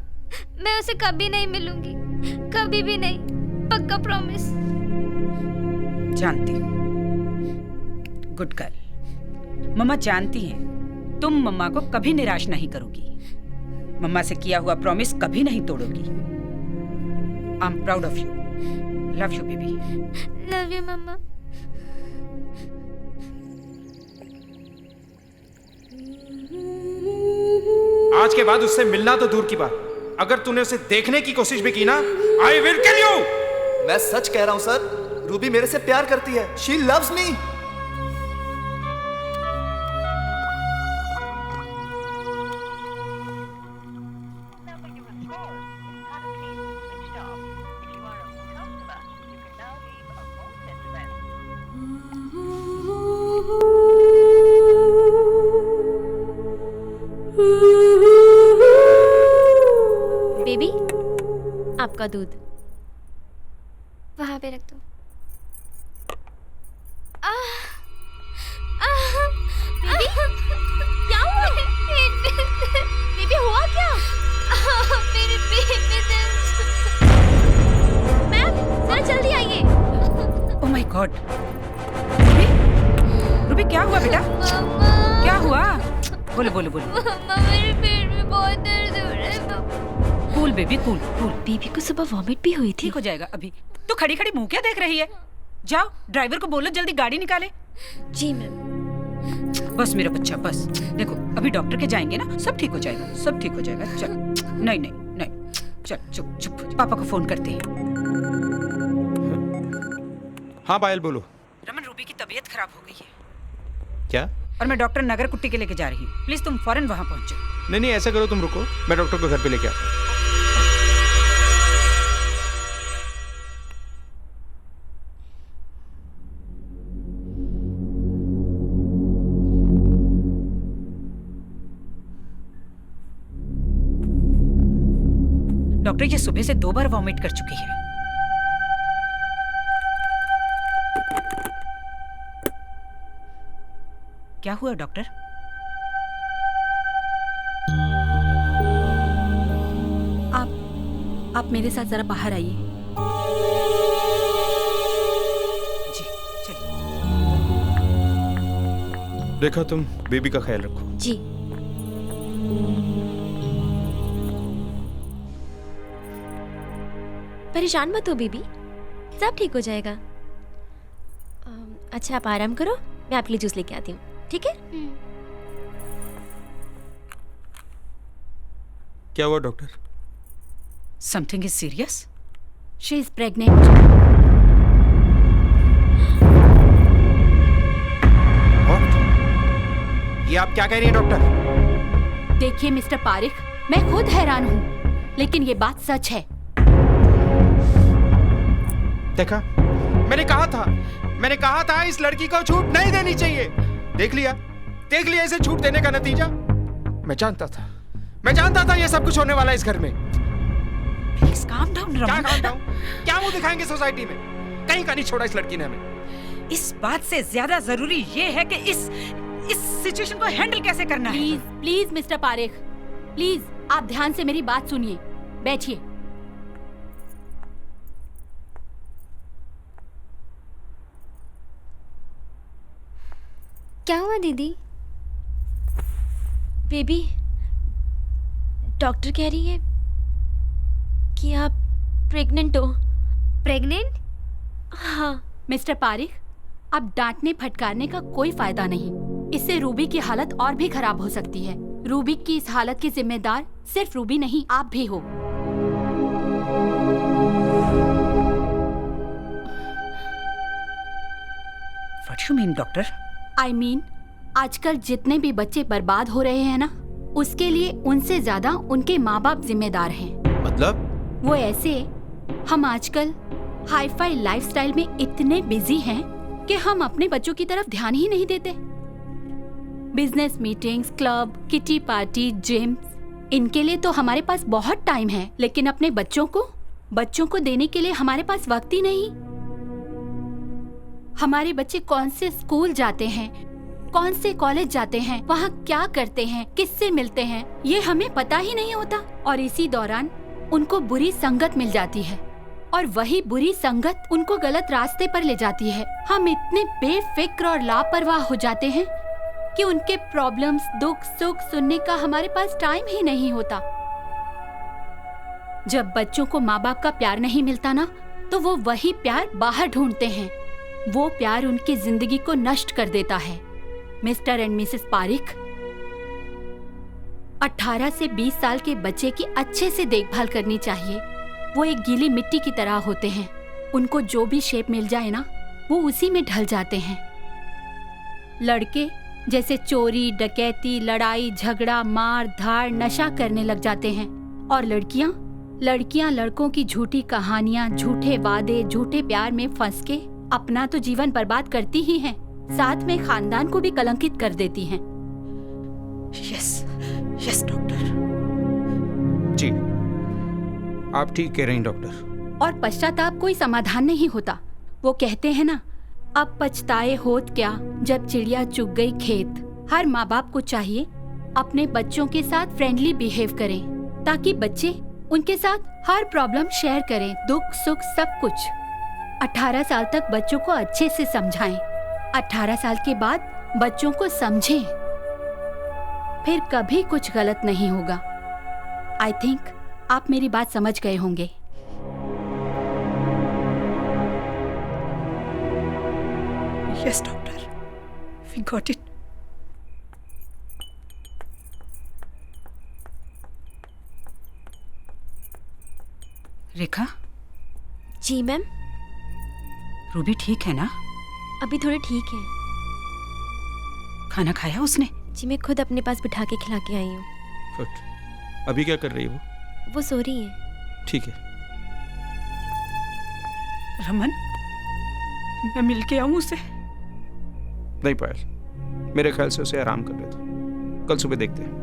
मैं उसे कभी नहीं मिलूंगी, कभी भी नहीं, पक्का प्रॉमिस। जानती हूँ, गुड गर्ल। मम्मा जानती हैं तुम मम्मा को कभी निराश नहीं करोगी, मम्मा से किया हुआ प्रॉमिस कभी नहीं तोड़ोगी। I am proud of you. Love you baby. Love you mamma. आज के बाद उससे मिलना तो दूर की बात, अगर तूने उसे देखने की कोशिश भी की ना, आई विल किल यू। मैं सच कह रहा हूँ सर, रूबी मेरे से प्यार करती है। She loves me. बेबी, आपका दूध वहां पे रख दो। बेबी, क्या हुआ? बेबी, हुआ क्या? मेरे पेट में दर्द। मैम, जरा जल्दी आइए। Oh my God. रूबी क्या हुआ बेटा? क्या हुआ? बोलो बोलो बोलो। मम्मा, मेरे पेट में बहुत दर्द हो रहा है। Cool baby, cool cool. Baby को सुबह वॉमिट भी हुई थी। ठीक हो जाएगा अभी। तो खड़ी खड़ी मुंह क्या देख रही है? जाओ ड्राइवर को बोलो जल्दी गाड़ी निकाले। जी मैम। बस मेरा बच्चा बस। देखो अभी डॉक्टर के जाएंगे ना, सब ठीक हो जाएगा, सब ठीक हो जाएगा। चल। नहीं नहीं नहीं, चल चुप चुप। पापा को फोन करते हैं। हाँ पायल बोलो। रमन, रूबी की तबीयत खराब हो गई है क्या? और मैं डॉक्टर नगर कुट्टी के लेके जा रही हूँ। प्लीज तुम फौरन वहाँ पहुँचो। नहीं नहीं, ऐसा करो, तुम रुको, मैं डॉक्टर को घर पे लेके आता हूँ। डॉक्टर ये सुबह से 2 बार वॉमिट कर चुकी है। क्या हुआ डॉक्टर? आप मेरे साथ जरा बाहर आइए। जी चलिए। देखा, तुम बेबी का ख्याल रखो। जी। परेशान मत हो बेबी, सब ठीक हो जाएगा। अच्छा आप आराम करो, मैं आपके लिए जूस लेके आती हूँ, ठीक है? क्या हुआ doctor? Something is serious. She is pregnant. ये आप क्या कह रही हैं डॉक्टर? देखिए मिस्टर पारिक, मैं खुद हैरान हूँ, लेकिन ये बात सच है। देखा, मैंने कहा था इस लड़की को छूट नहीं देनी चाहिए। देख लिया इसे छूट देने का नतीजा। मैं जानता था ये सब कुछ होने वाला है इस घर में। Please calm down Raman. क्या काम डाउन? क्या मुंह दिखाएंगे सोसाइटी में? कहीं का नहीं छोड़ा इस लड़की ने हमें। इस बात से ज्यादा जरूरी ये है कि इस सिचुएशन को हैंडल कैसे करना है। प्लीज मिस्टर पारिक, प्लीज आप ध्यान से मेरी बात सुनिए। बैठिए। क्या हुआ दीदी? बेबी, डॉक्टर कह रही है कि आप प्रेग्नेंट हो। प्रेग्नेंट? हाँ। मिस्टर पारिक, अब डांटने फटकारने का कोई फायदा नहीं। इससे रूबी की हालत और भी खराब हो सकती है। रूबी की इस हालत की जिम्मेदार सिर्फ रूबी नहीं, आप भी हो। What you mean, doctor? I mean, आजकल जितने भी बच्चे बर्बाद हो रहे हैं ना, उसके लिए उनसे ज्यादा उनके माँ बाप जिम्मेदार हैं। मतलब? वो ऐसे, हम आजकल हाई-फाई लाइफस्टाइल में इतने बिजी हैं कि हम अपने बच्चों की तरफ ध्यान ही नहीं देते। Business meetings, club, kitty party, gyms, इनके लिए तो हमारे पास बहुत टाइम है, लेकिन अपने बच्चों को देने के लिए हमारे पास वक्त ही नहीं। हमारे बच्चे कौन से स्कूल जाते हैं, कौन से कॉलेज जाते हैं, वहाँ क्या करते हैं, किससे मिलते हैं, ये हमें पता ही नहीं होता। और इसी दौरान उनको बुरी संगत मिल जाती है और वही बुरी संगत उनको गलत रास्ते पर ले जाती है। हम इतने बेफिक्र और लापरवाह हो जाते हैं कि उनके प्रॉब्लम्स, दुख सुख सुनने का हमारे पास टाइम ही नहीं होता। जब बच्चों को माँ बाप का प्यार नहीं मिलता ना, तो वो वही प्यार बाहर ढूंढते हैं। वो प्यार उनकी जिंदगी को नष्ट कर देता है। मिस्टर एंड मिसेस पारिक, 18 से 20 साल के बच्चे की अच्छे से देखभाल करनी चाहिए। वो एक गीली मिट्टी की तरह होते हैं। उनको जो भी शेप मिल जाए ना, वो उसी में ढल जाते हैं। लड़के जैसे चोरी, डकैती, लड़ाई झगड़ा, मार धाड़, नशा करने लग जाते हैं। और लड़कियां लड़कों की झूठी कहानियां, झूठे वादे, झूठे प्यार में फंस के अपना तो जीवन बर्बाद करती ही हैं, साथ में खानदान को भी कलंकित कर देती हैं। Yes doctor. जी, आप ठीक कह रही हैं डॉक्टर। और पश्चाताप कोई समाधान नहीं होता। वो कहते हैं ना, अब पछताए होत क्या जब चिड़िया चुग गई खेत। हर माँ बाप को चाहिए अपने बच्चों के साथ फ्रेंडली बिहेव करें, ताकि बच्चे उनके साथ हर प्रॉब्लम शेयर करें, दुख सुख सब कुछ। 18 साल तक बच्चों को अच्छे से समझाएं। 18 साल के बाद बच्चों को समझें, फिर कभी कुछ गलत नहीं होगा। आई थिंक आप मेरी बात समझ गए होंगे। Yes doctor, we got it. Rekha. जी मैम। रूबी ठीक है ना? अभी थोड़ी ठीक है। खाना खाया उसने? जी मैं खुद अपने पास बिठा के खिला के आई हूँ। गुड। अभी क्या कर रही है वो सो रही है। ठीक है। रमन, मैं मिल के आऊँ उसे? नहीं पायल, मेरे ख्याल से उसे आराम कर ले दो। कल सुबह देखते हैं।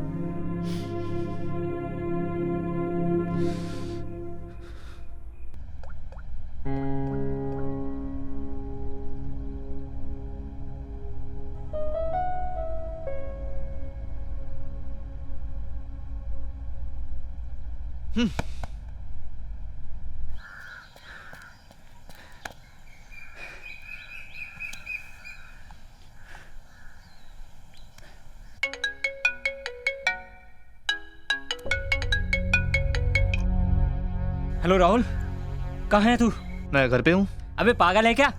हेलो राहुल, कहाँ है तू? मैं घर पे हूँ। अबे पागल है क्या?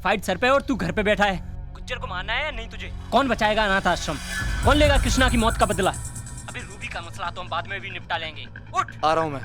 फाइट सर पे और तू घर पे बैठा है। गुज्जर को मारना है या नहीं तुझे? कौन बचाएगा अनाथ आश्रम? कौन लेगा कृष्णा की मौत का बदला? अबे रूबी का मसला तो हम बाद में भी निपटा लेंगे। उठ। आ रहा हूँ मैं।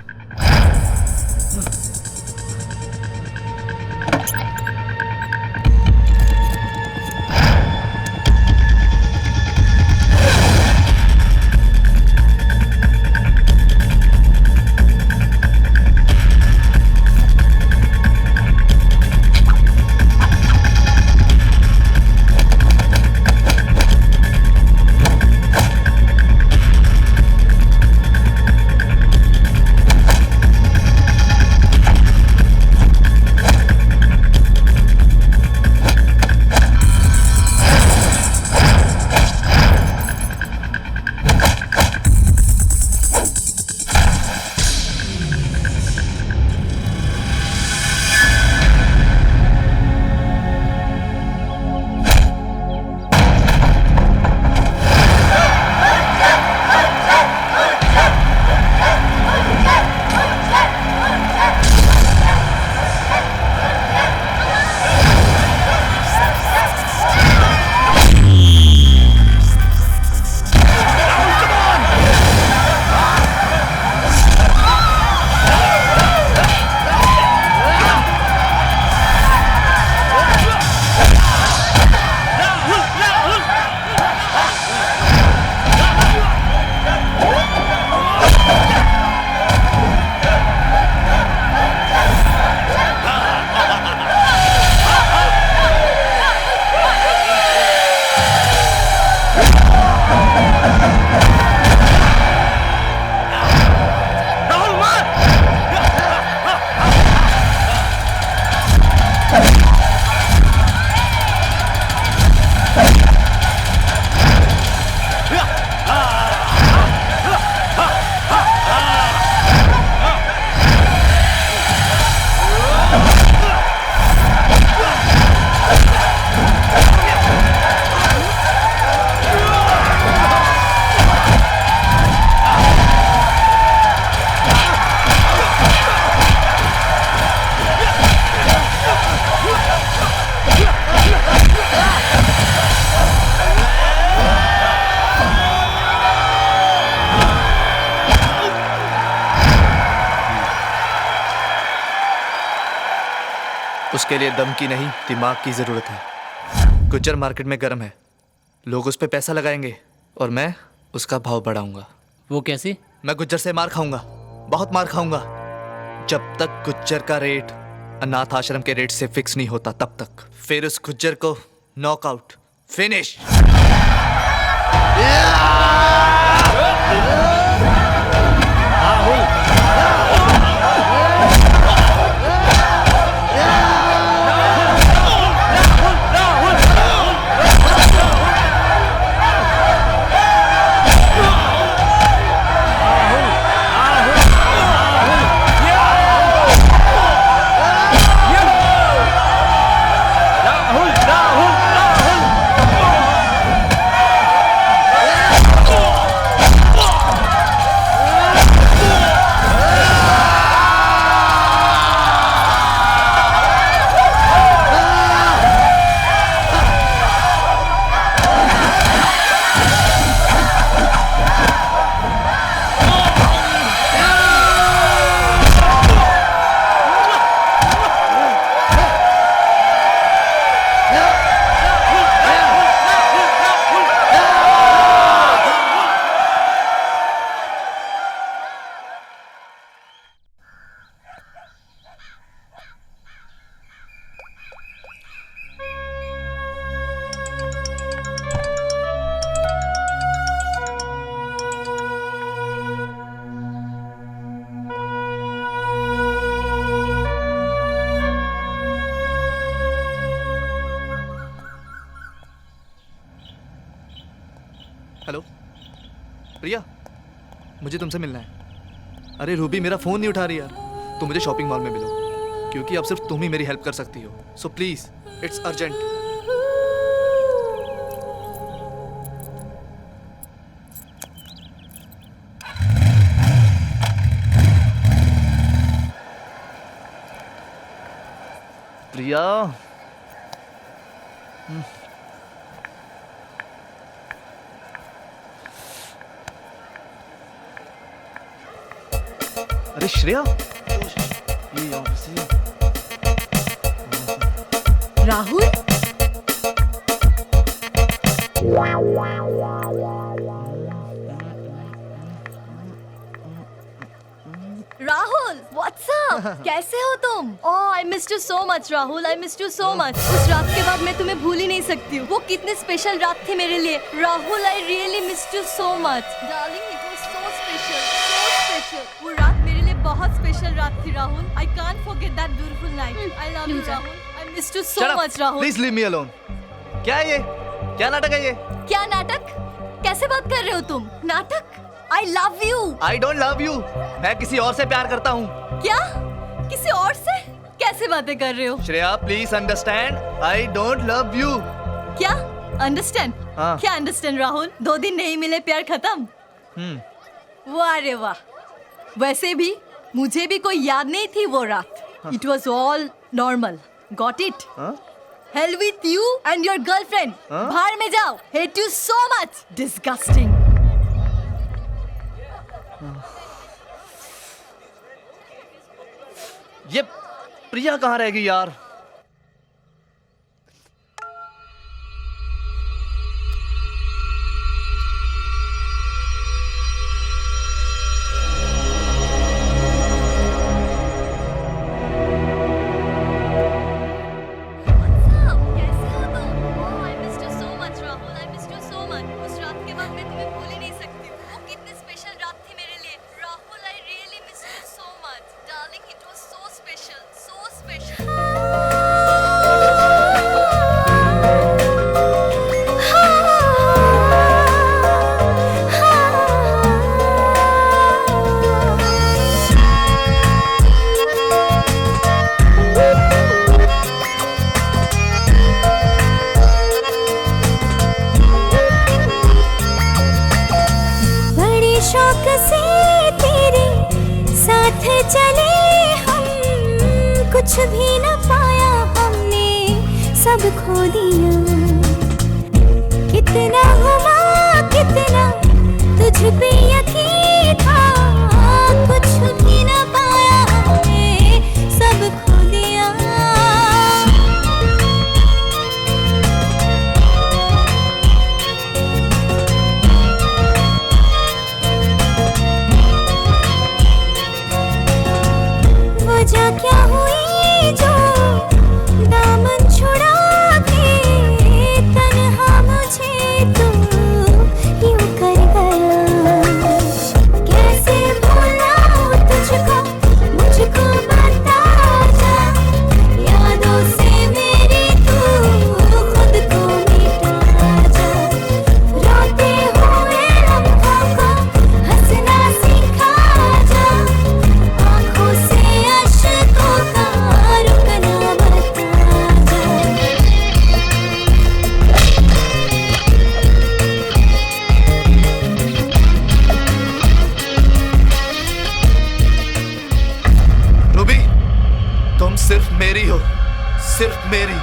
उसके लिए दम की नहीं दिमाग की ज़रूरत है। गुज्जर मार्केट में गर्म है, लोग उस पर पैसा लगाएंगे और मैं उसका भाव बढ़ाऊंगा। वो कैसे? मैं गुज्जर से मार खाऊंगा, बहुत मार खाऊंगा। जब तक गुज्जर का रेट अनाथ आश्रम के रेट से फिक्स नहीं होता तब तक। फिर उस गुज्जर को नॉकआउट, फिनिश। हेलो प्रिया, मुझे तुमसे मिलना है। अरे रूबी मेरा फ़ोन नहीं उठा रही यार। तुम मुझे शॉपिंग मॉल में मिलो, क्योंकि अब सिर्फ तुम ही मेरी हेल्प कर सकती हो। So please, it's urgent. Priya, अरे श्रेया, ये यहाँ से राहुल, राहुल, व्हाट्स अप? कैसे हो तुम? Oh, I missed you so much Rahul, I missed you so much. उस रात के बाद मैं तुम्हें भूल ही नहीं सकती हूँ। वो कितनी स्पेशल रात थी मेरे लिए। Rahul, I really missed you so much. Darling, it was so special, so special. वो रात मेरे लिए बहुत स्पेशल रात थी Rahul. I can't forget that beautiful night. I love you Rahul, I missed you so much Rahul. Please leave me alone. क्या है ये? क्या नाटक है ये? क्या नाटक? कैसे बात कर रहे हो तुम? नाटक? I love you. I don't love you. मैं किसी और से प्यार करता हूँ। क्या? किसी और से? कैसे बातें कर रहे हो? Shreya, please understand. I don't love you. क्या? Understand? हाँ। क्या understand राहुल? 2 दिन नहीं मिले, प्यार खत्म? वाह रे वाह। वैसे भी मुझे भी कोई याद नहीं थी वो रात। It was all normal. Got it? Hell with you and your girlfriend. बाहर में जाओ। Hate you so much. Disgusting. ये प्रिया कहाँ रह गई यार? कुछ भी न पाया हमने, सब खो दिया। कितना हुआ, कितना तुझ पे यकीन था, कुछ भी न पाया हमने, सब खो दिया। मेरी हो, सिर्फ मेरी,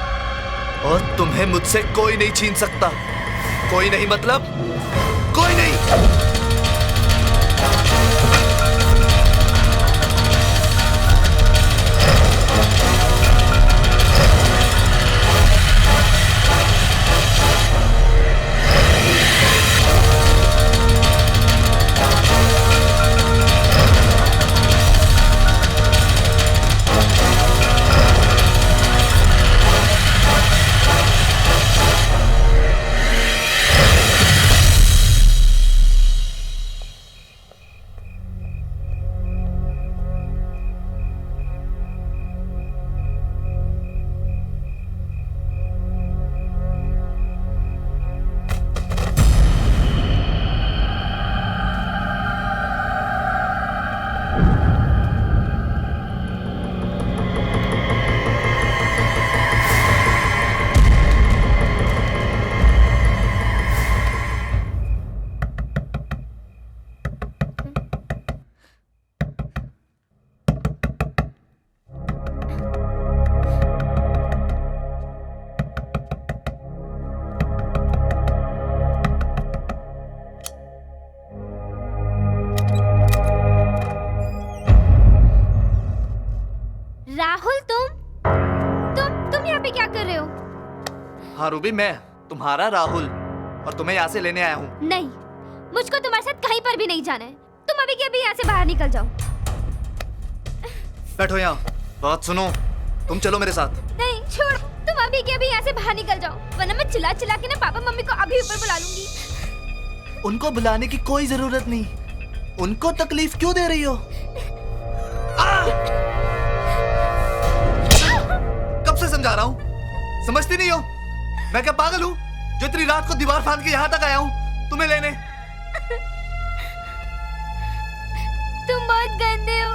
और तुम्हें मुझसे कोई नहीं छीन सकता। कोई नहीं मतलब कोई नहीं। राहुल, तुम यहाँ पे क्या कर रहे हो? हाँ रूबी, मैं तुम्हारा राहुल, और तुम्हें यहाँ से लेने आया हूँ। नहीं, मुझको तुम्हारे साथ कहीं पर भी नहीं जाना है। तुम अभी के अभी यहाँ से बाहर निकल जाओ। बैठो यहाँ, बात सुनो। तुम चलो मेरे साथ। नहीं, छोड़। तुम अभी के अभी यहाँ से बाहर निकल जाओ, वरना मैं चिल्ला चिल्ला के ना पापा मम्मी को अभी ऊपर बुला लूंगी। उनको बुलाने की कोई जरूरत नहीं। उनको तकलीफ क्यों दे रही हो? कब से समझा रहा हूँ, समझती नहीं हो? मैं क्या पागल हूँ जो इतनी रात को दीवार फांद के यहाँ तक आया हूँ तुम्हें लेने? तुम बहुत गंदे हो,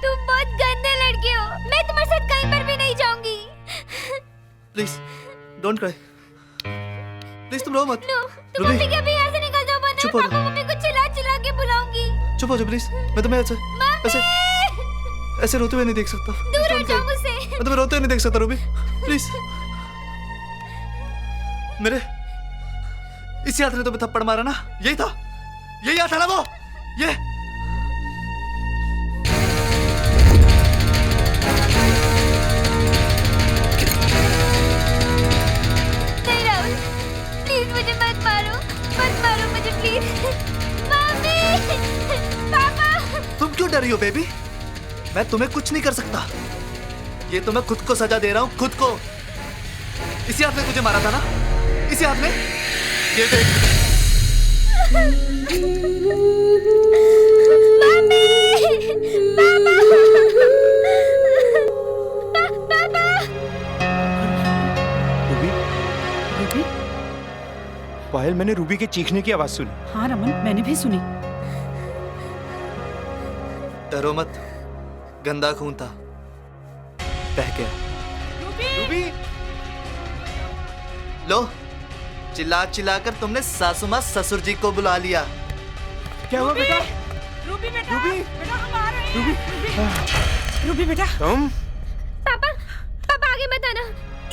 तुम बहुत गंदे लड़के हो। मैं तुम्हारे साथ कहीं पर भी नहीं जाऊंगी। प्लीज डोंट क्राई, प्लीज तुम रो मत। तुम अभी के अभी यहाँ से निकल जाओ, वरना मैं पापा मम्मी को चिल्ला चिल्ला के बुलाऊंगी। चुप हो जाओ प्लीज। मैं तुम्हें ऐसे रोते हुए नहीं देख सकता। दूर हट जाओ मुझसे। मैं तुम्हें रोते हुए नहीं देख सकता रूबी, प्लीज। मेरे इसी हाथ ने तुम्हें थप्पड़ मारा ना? यही था, यही हाथ था ना वो? ये नहीं राहुल, प्लीज मुझे मत मारो मुझे प्लीज। मम्मी, पापा। तुम क्यों डरी हो बेबी? मैं तुम्हें कुछ नहीं कर सकता। ये तो मैं खुद को सजा दे रहा हूँ, खुद को। इसी हाथ में तुझे मारा था ना? इसी हाथ में? ये देख। Ruby, Ruby? पायल, मैंने रूबी के चीखने की आवाज सुनी। हाँ रमन, मैंने भी सुनी। डरो मत, गंदा खून था, बह गया। रूबी! लो, चिल्ला चिल्ला कर तुमने सासू माँ ससुर जी को बुला लिया। क्या हुआ बेटा? रूबी बेटा, रूबी! बेटा हम आ रहे हैं। रूबी बेटा। तुम? पापा आगे मत आना,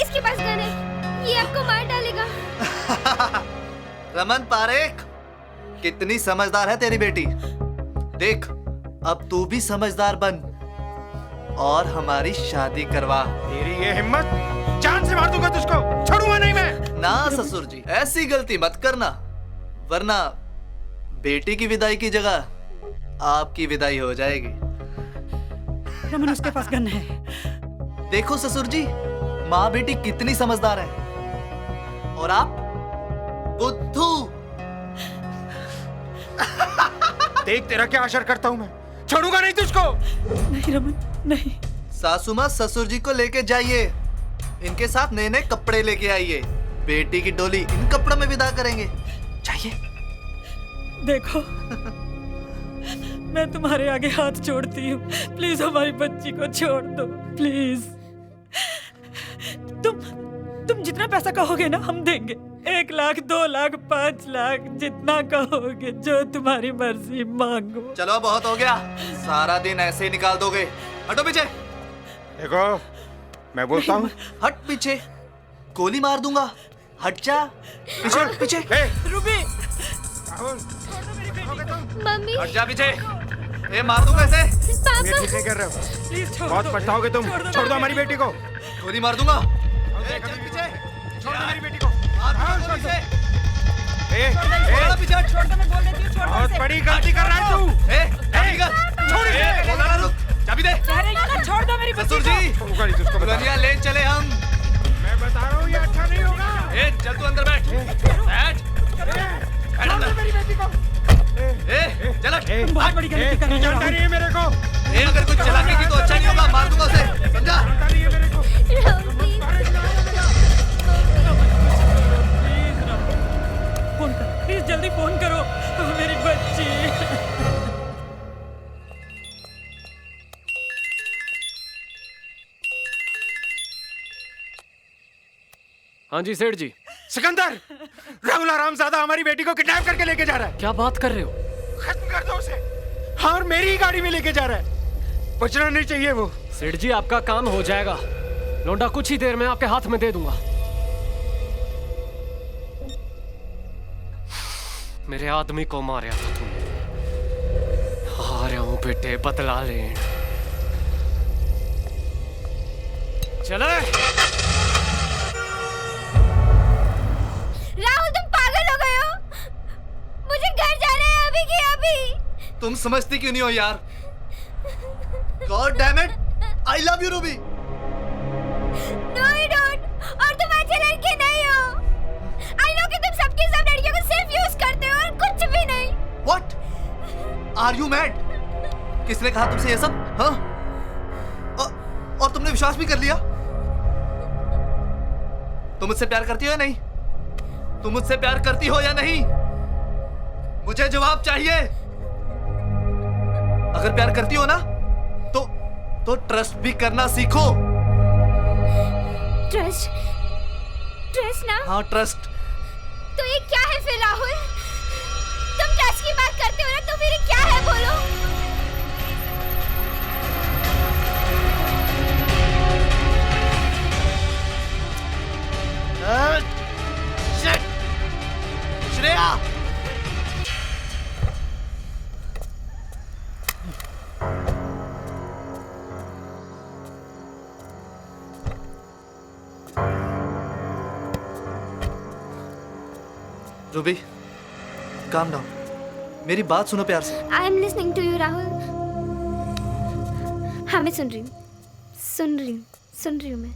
इसके पास गन है, ये आपको मार डालेगा। रमन पारेख, कितनी समझदार है तेरी बेटी। देख, अब तू भी समझदार बन और हमारी शादी करवा। तेरी ये हिम्मत, जान से मार दूंगा तुझको, छोड़ूंगा नहीं मैं। ना ससुर जी, ऐसी गलती मत करना, वरना बेटी की विदाई की जगह आपकी विदाई हो जाएगी। रमन, उसके पास गन है। देखो ससुर जी, माँ बेटी कितनी समझदार है, और आप बुद्धू। देख तेरा क्या असर करता हूँ मैं, छोड़ूंगा नहीं तुझको। नहीं रमन, नहीं। सासू माँ ससुर जी को लेके जाइए, इनके साथ नए नए कपड़े लेके आइए, बेटी की डोली इन कपड़ों में विदा करेंगे। चाहिए? देखो, मैं तुम्हारे आगे हाथ जोड़ती हूँ, प्लीज हमारी बच्ची को छोड़ दो, प्लीज। तुम जितना पैसा कहोगे ना हम देंगे, 1 लाख, 2 लाख, 5 लाख, जितना कहोगे, जो तुम्हारी मर्जी मांगो। चलो बहुत हो गया, सारा दिन ऐसे ही निकाल दोगे। हटो पीछे। देखो मैं बोलता हूँ। हट पीछे, गोली मार दूंगा। हट जा पीछे पीछे। रूबी मम्मी हट जा पीछे। ए मार दूंगा इसे। ये ठीक नहीं कर रहे हो, बहुत पछताओगे तुम। छोड़ दो हमारी बेटी को। गोली मार दूंगा। चल पीछे, छोड़ दो मेरी बेटी को। छोड़ दो इसे। पीछे छोड़ दे, मैं बोल देती हूँ, छोड़ दे बहुत इसे। बड़ी गलती कर रहा है तू। छोड़ इसे। बोला ना रुक, चाबी दे। अरे ना, छोड़ दो मेरी ससुर जी, दुल्हनिया ले चले हम। मैं बता रहा हूँ ये अच्छा नहीं होगा। ए चल तू अंदर बैठ। बैठ अंदर। मेरी बेटी को। ए चल हट। बहुत बड़ी गलती कर रहे हो है मेरे को। ए अगर कुछ चलाने की तो अच्छा नहीं होगा, मार दूंगा उसे, समझा? मेरे को। फोन कर, प्लीज जल्दी फोन करो, मेरी बच्ची। हाँ जी सेठ जी। सिकंदर, राहुल हरामजादा हमारी बेटी को किडनैप करके लेके जा रहा है। क्या बात कर रहे हो? खत्म कर दो उसे। हाँ, और मेरी ही गाड़ी में लेके जा रहा है। बचना नहीं चाहिए वो। सेठ जी आपका काम हो जाएगा, लौंडा कुछ ही देर में आपके हाथ में दे दूंगा। मेरे आदमी को मारा था तुमने। आ रहा हूं बेटे, बदला लें। चले। राहुल तुम पागल हो गए हो, मुझे घर जाना है अभी की अभी। तुम समझती क्यों नहीं हो यार? God damn it! I love you, Ruby. No, you don't. और तुम अच्छे लड़के नहीं हो। I know कि तुम सबकी सब लड़कियों को सिर्फ यूज करते हो और कुछ भी नहीं। What? Are you mad? किसने कहा तुमसे ये सब? हाँ? और तुमने विश्वास भी कर लिया? तुम मुझसे प्यार करती हो या नहीं? तुम मुझसे प्यार करती हो या नहीं? मुझे जवाब चाहिए। अगर प्यार करती हो ना, तो ट्रस्ट भी करना सीखो। ट्रस्ट ना? हाँ, ट्रस्ट। तो ये क्या है फिर राहुल? तुम ट्रस्ट की बात करते हो ना, तो फिर ये क्या है बोलो? Shreya, Ruby, calm down. मेरी बात सुनो प्यार से। I am listening to you Rahul. हाँ मैं सुन रही हूँ मैं।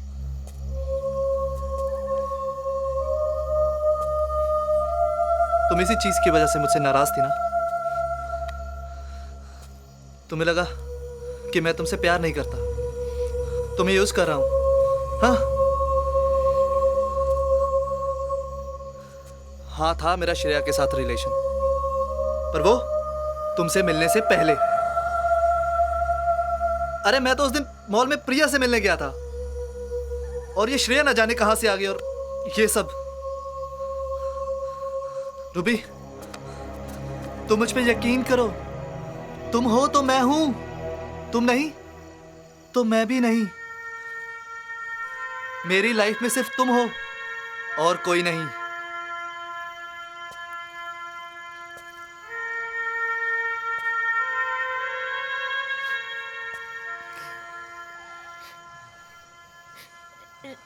तुम इसी चीज की वजह से मुझसे नाराज थी ना? तुम्हें लगा कि मैं तुमसे प्यार नहीं करता, तुम्हें यूज कर रहा हूं। हाँ था मेरा श्रेया के साथ रिलेशन, पर वो तुमसे मिलने से पहले। अरे मैं तो उस दिन मॉल में प्रिया से मिलने गया था, और ये श्रेया न जाने कहां से आ गई, और ये सब। रूबी, तुम मुझ पे यकीन करो। तुम हो तो मैं हूं, तुम नहीं तो मैं भी नहीं। मेरी लाइफ में सिर्फ तुम हो और कोई नहीं।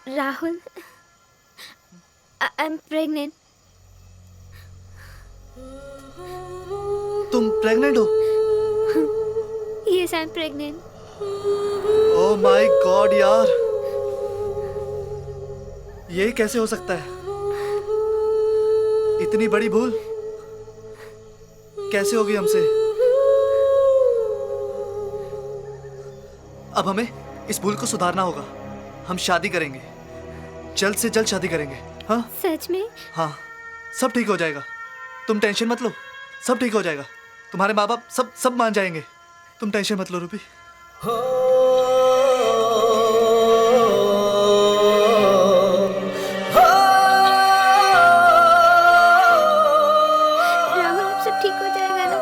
Rahul, I am pregnant. तुम प्रेग्नेंट हो? Yes I am pregnant. Oh my God यार, ये कैसे हो सकता है? इतनी बड़ी भूल कैसे होगी हमसे? अब हमें इस भूल को सुधारना होगा। हम शादी करेंगे, जल्द से जल्द शादी करेंगे। हाँ सच में? हाँ, सब ठीक हो जाएगा। तुम टेंशन मत लो, सब ठीक हो जाएगा। तुम्हारे माँ बाप सब मान जाएंगे। तुम टेंशन मत लो रूबी। राहुल, अब सब ठीक हो जाएगा ना?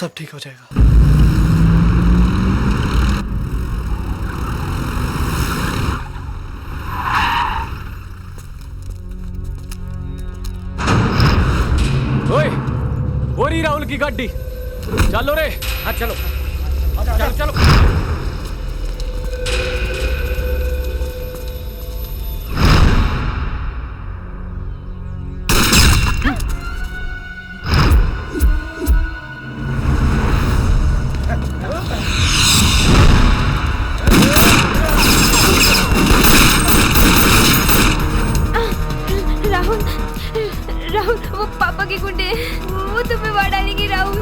सब ठीक हो जाएगा। की गाड़ी चलो रे। हाँ चलो चलो चलो। राहुल राहुल वो पापा के गुंडे हैं। वो तुम्हें मार डालेंगे राहुल।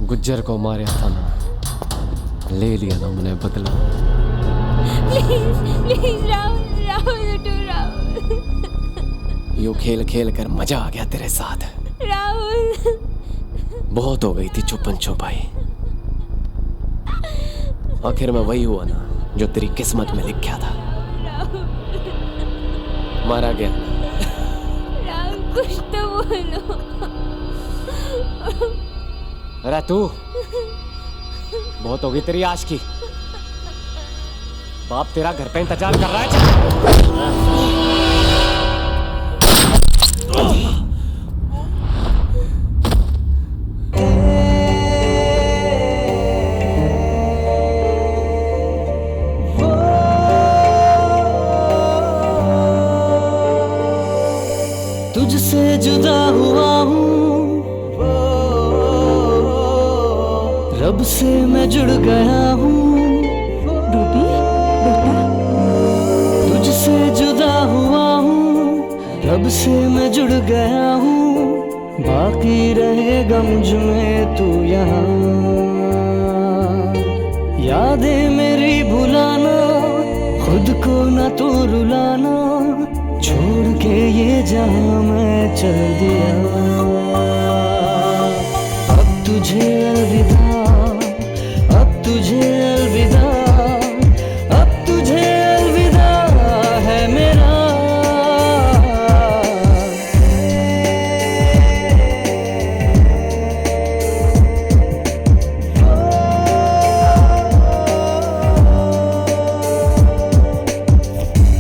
गुज्जर को मारे था ना, ले लिया ना मैंने बदला। प्लीज प्लीज राहुल राहुल उठो राहुल। यूं खेल खेल कर मजा आ गया तेरे साथ। राहुल बहुत हो गई थी चुपन छुपाई। आखिर में वही हुआ ना जो तेरी किस्मत में लिखा था। मारा गया ना। कुछ तो बोलो। अरे तू, बहुत हो गई तेरी आशिकी। बाप तेरा घर पे इंतजार कर रहा है। तुझसे जुदा हुआ हूँ, रब से मैं जुड़ गया हूँ। रूबी बेटा, तुझसे जुदा हुआ हूँ, रब से मैं जुड़ गया हूँ। बाकी रहेगा मुझ में तू यहाँ। यादें मेरी भुलाना, खुद को न तो रुलाना। छोड़ के ये जहां मैं चल दिया। अब तुझे अलविदा, अब तुझे अलविदा, अब तुझे अलविदा है मेरा।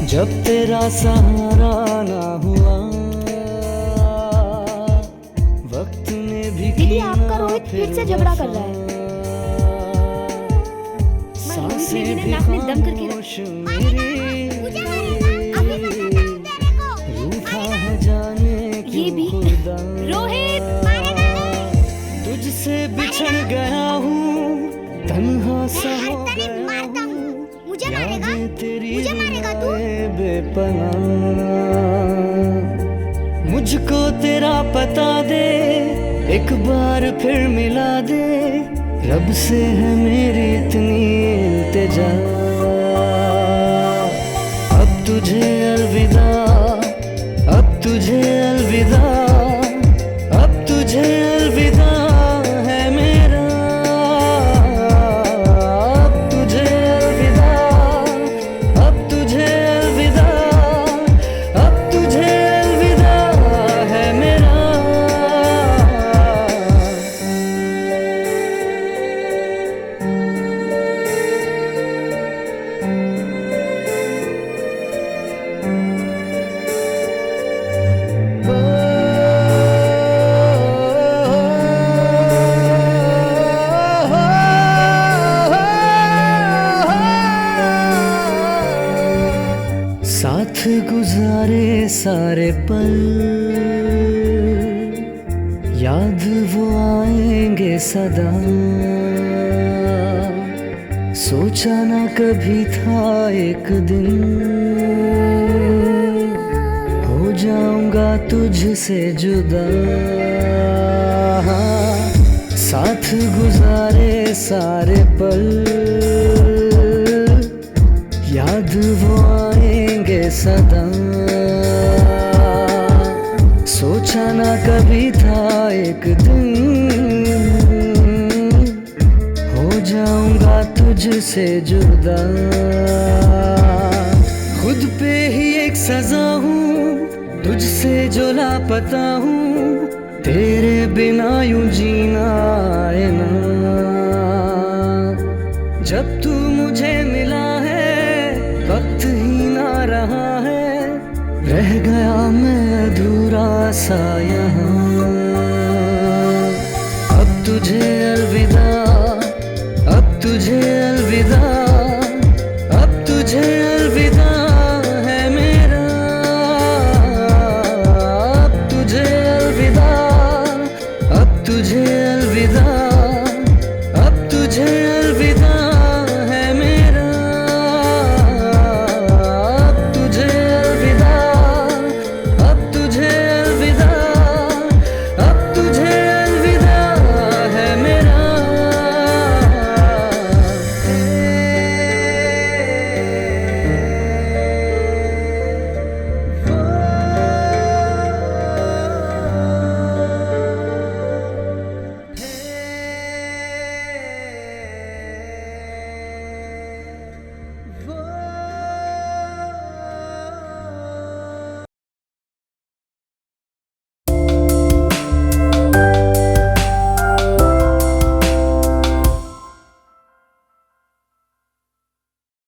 जब तेरा सहारा ना हुआ, वक्त ने भी दीदी आपका रोहित फिर से झगड़ा कर रहा है। सांसें भी दम करके रूठा है जाने ये भी रोहित, तुझसे बिछड़ गया हूँ, तन्हा सा हो गया हूँ। मुझे मारेगा, मुझे मारेगा तू? बेपनाह मुझको तेरा पता दे, एक बार फिर मिला दे। रब से है मेरी इतनी इल्तिजा। अब तुझे अलविदा, अब तुझे अलविदा, अब तुझे अलविदा है मेरा। अब तुझे अलविदा, अब तुझे अलविदा, अब तुझे अलविदा है मेरा। साथ गुजारे सारे पल, याद वो आएंगे सदा। सोचा ना कभी था एक दिन हो जाऊंगा तुझसे जुदा। साथ गुजारे सारे पल, याद वो आएंगे सदा। सोचा ना कभी था एक दिन हो जाऊंगा तुझसे जुदा। खुद पे ही एक सजा हूँ, तुझसे जो लापता हूँ। तेरे बिना यूं जीना आए ना। जब तू मुझे मिला है, वक्त ही ना रहा है। रह गया मैं अधूरा सा यहाँ। अब तुझे अलविदा, अब तुझे अलविदा,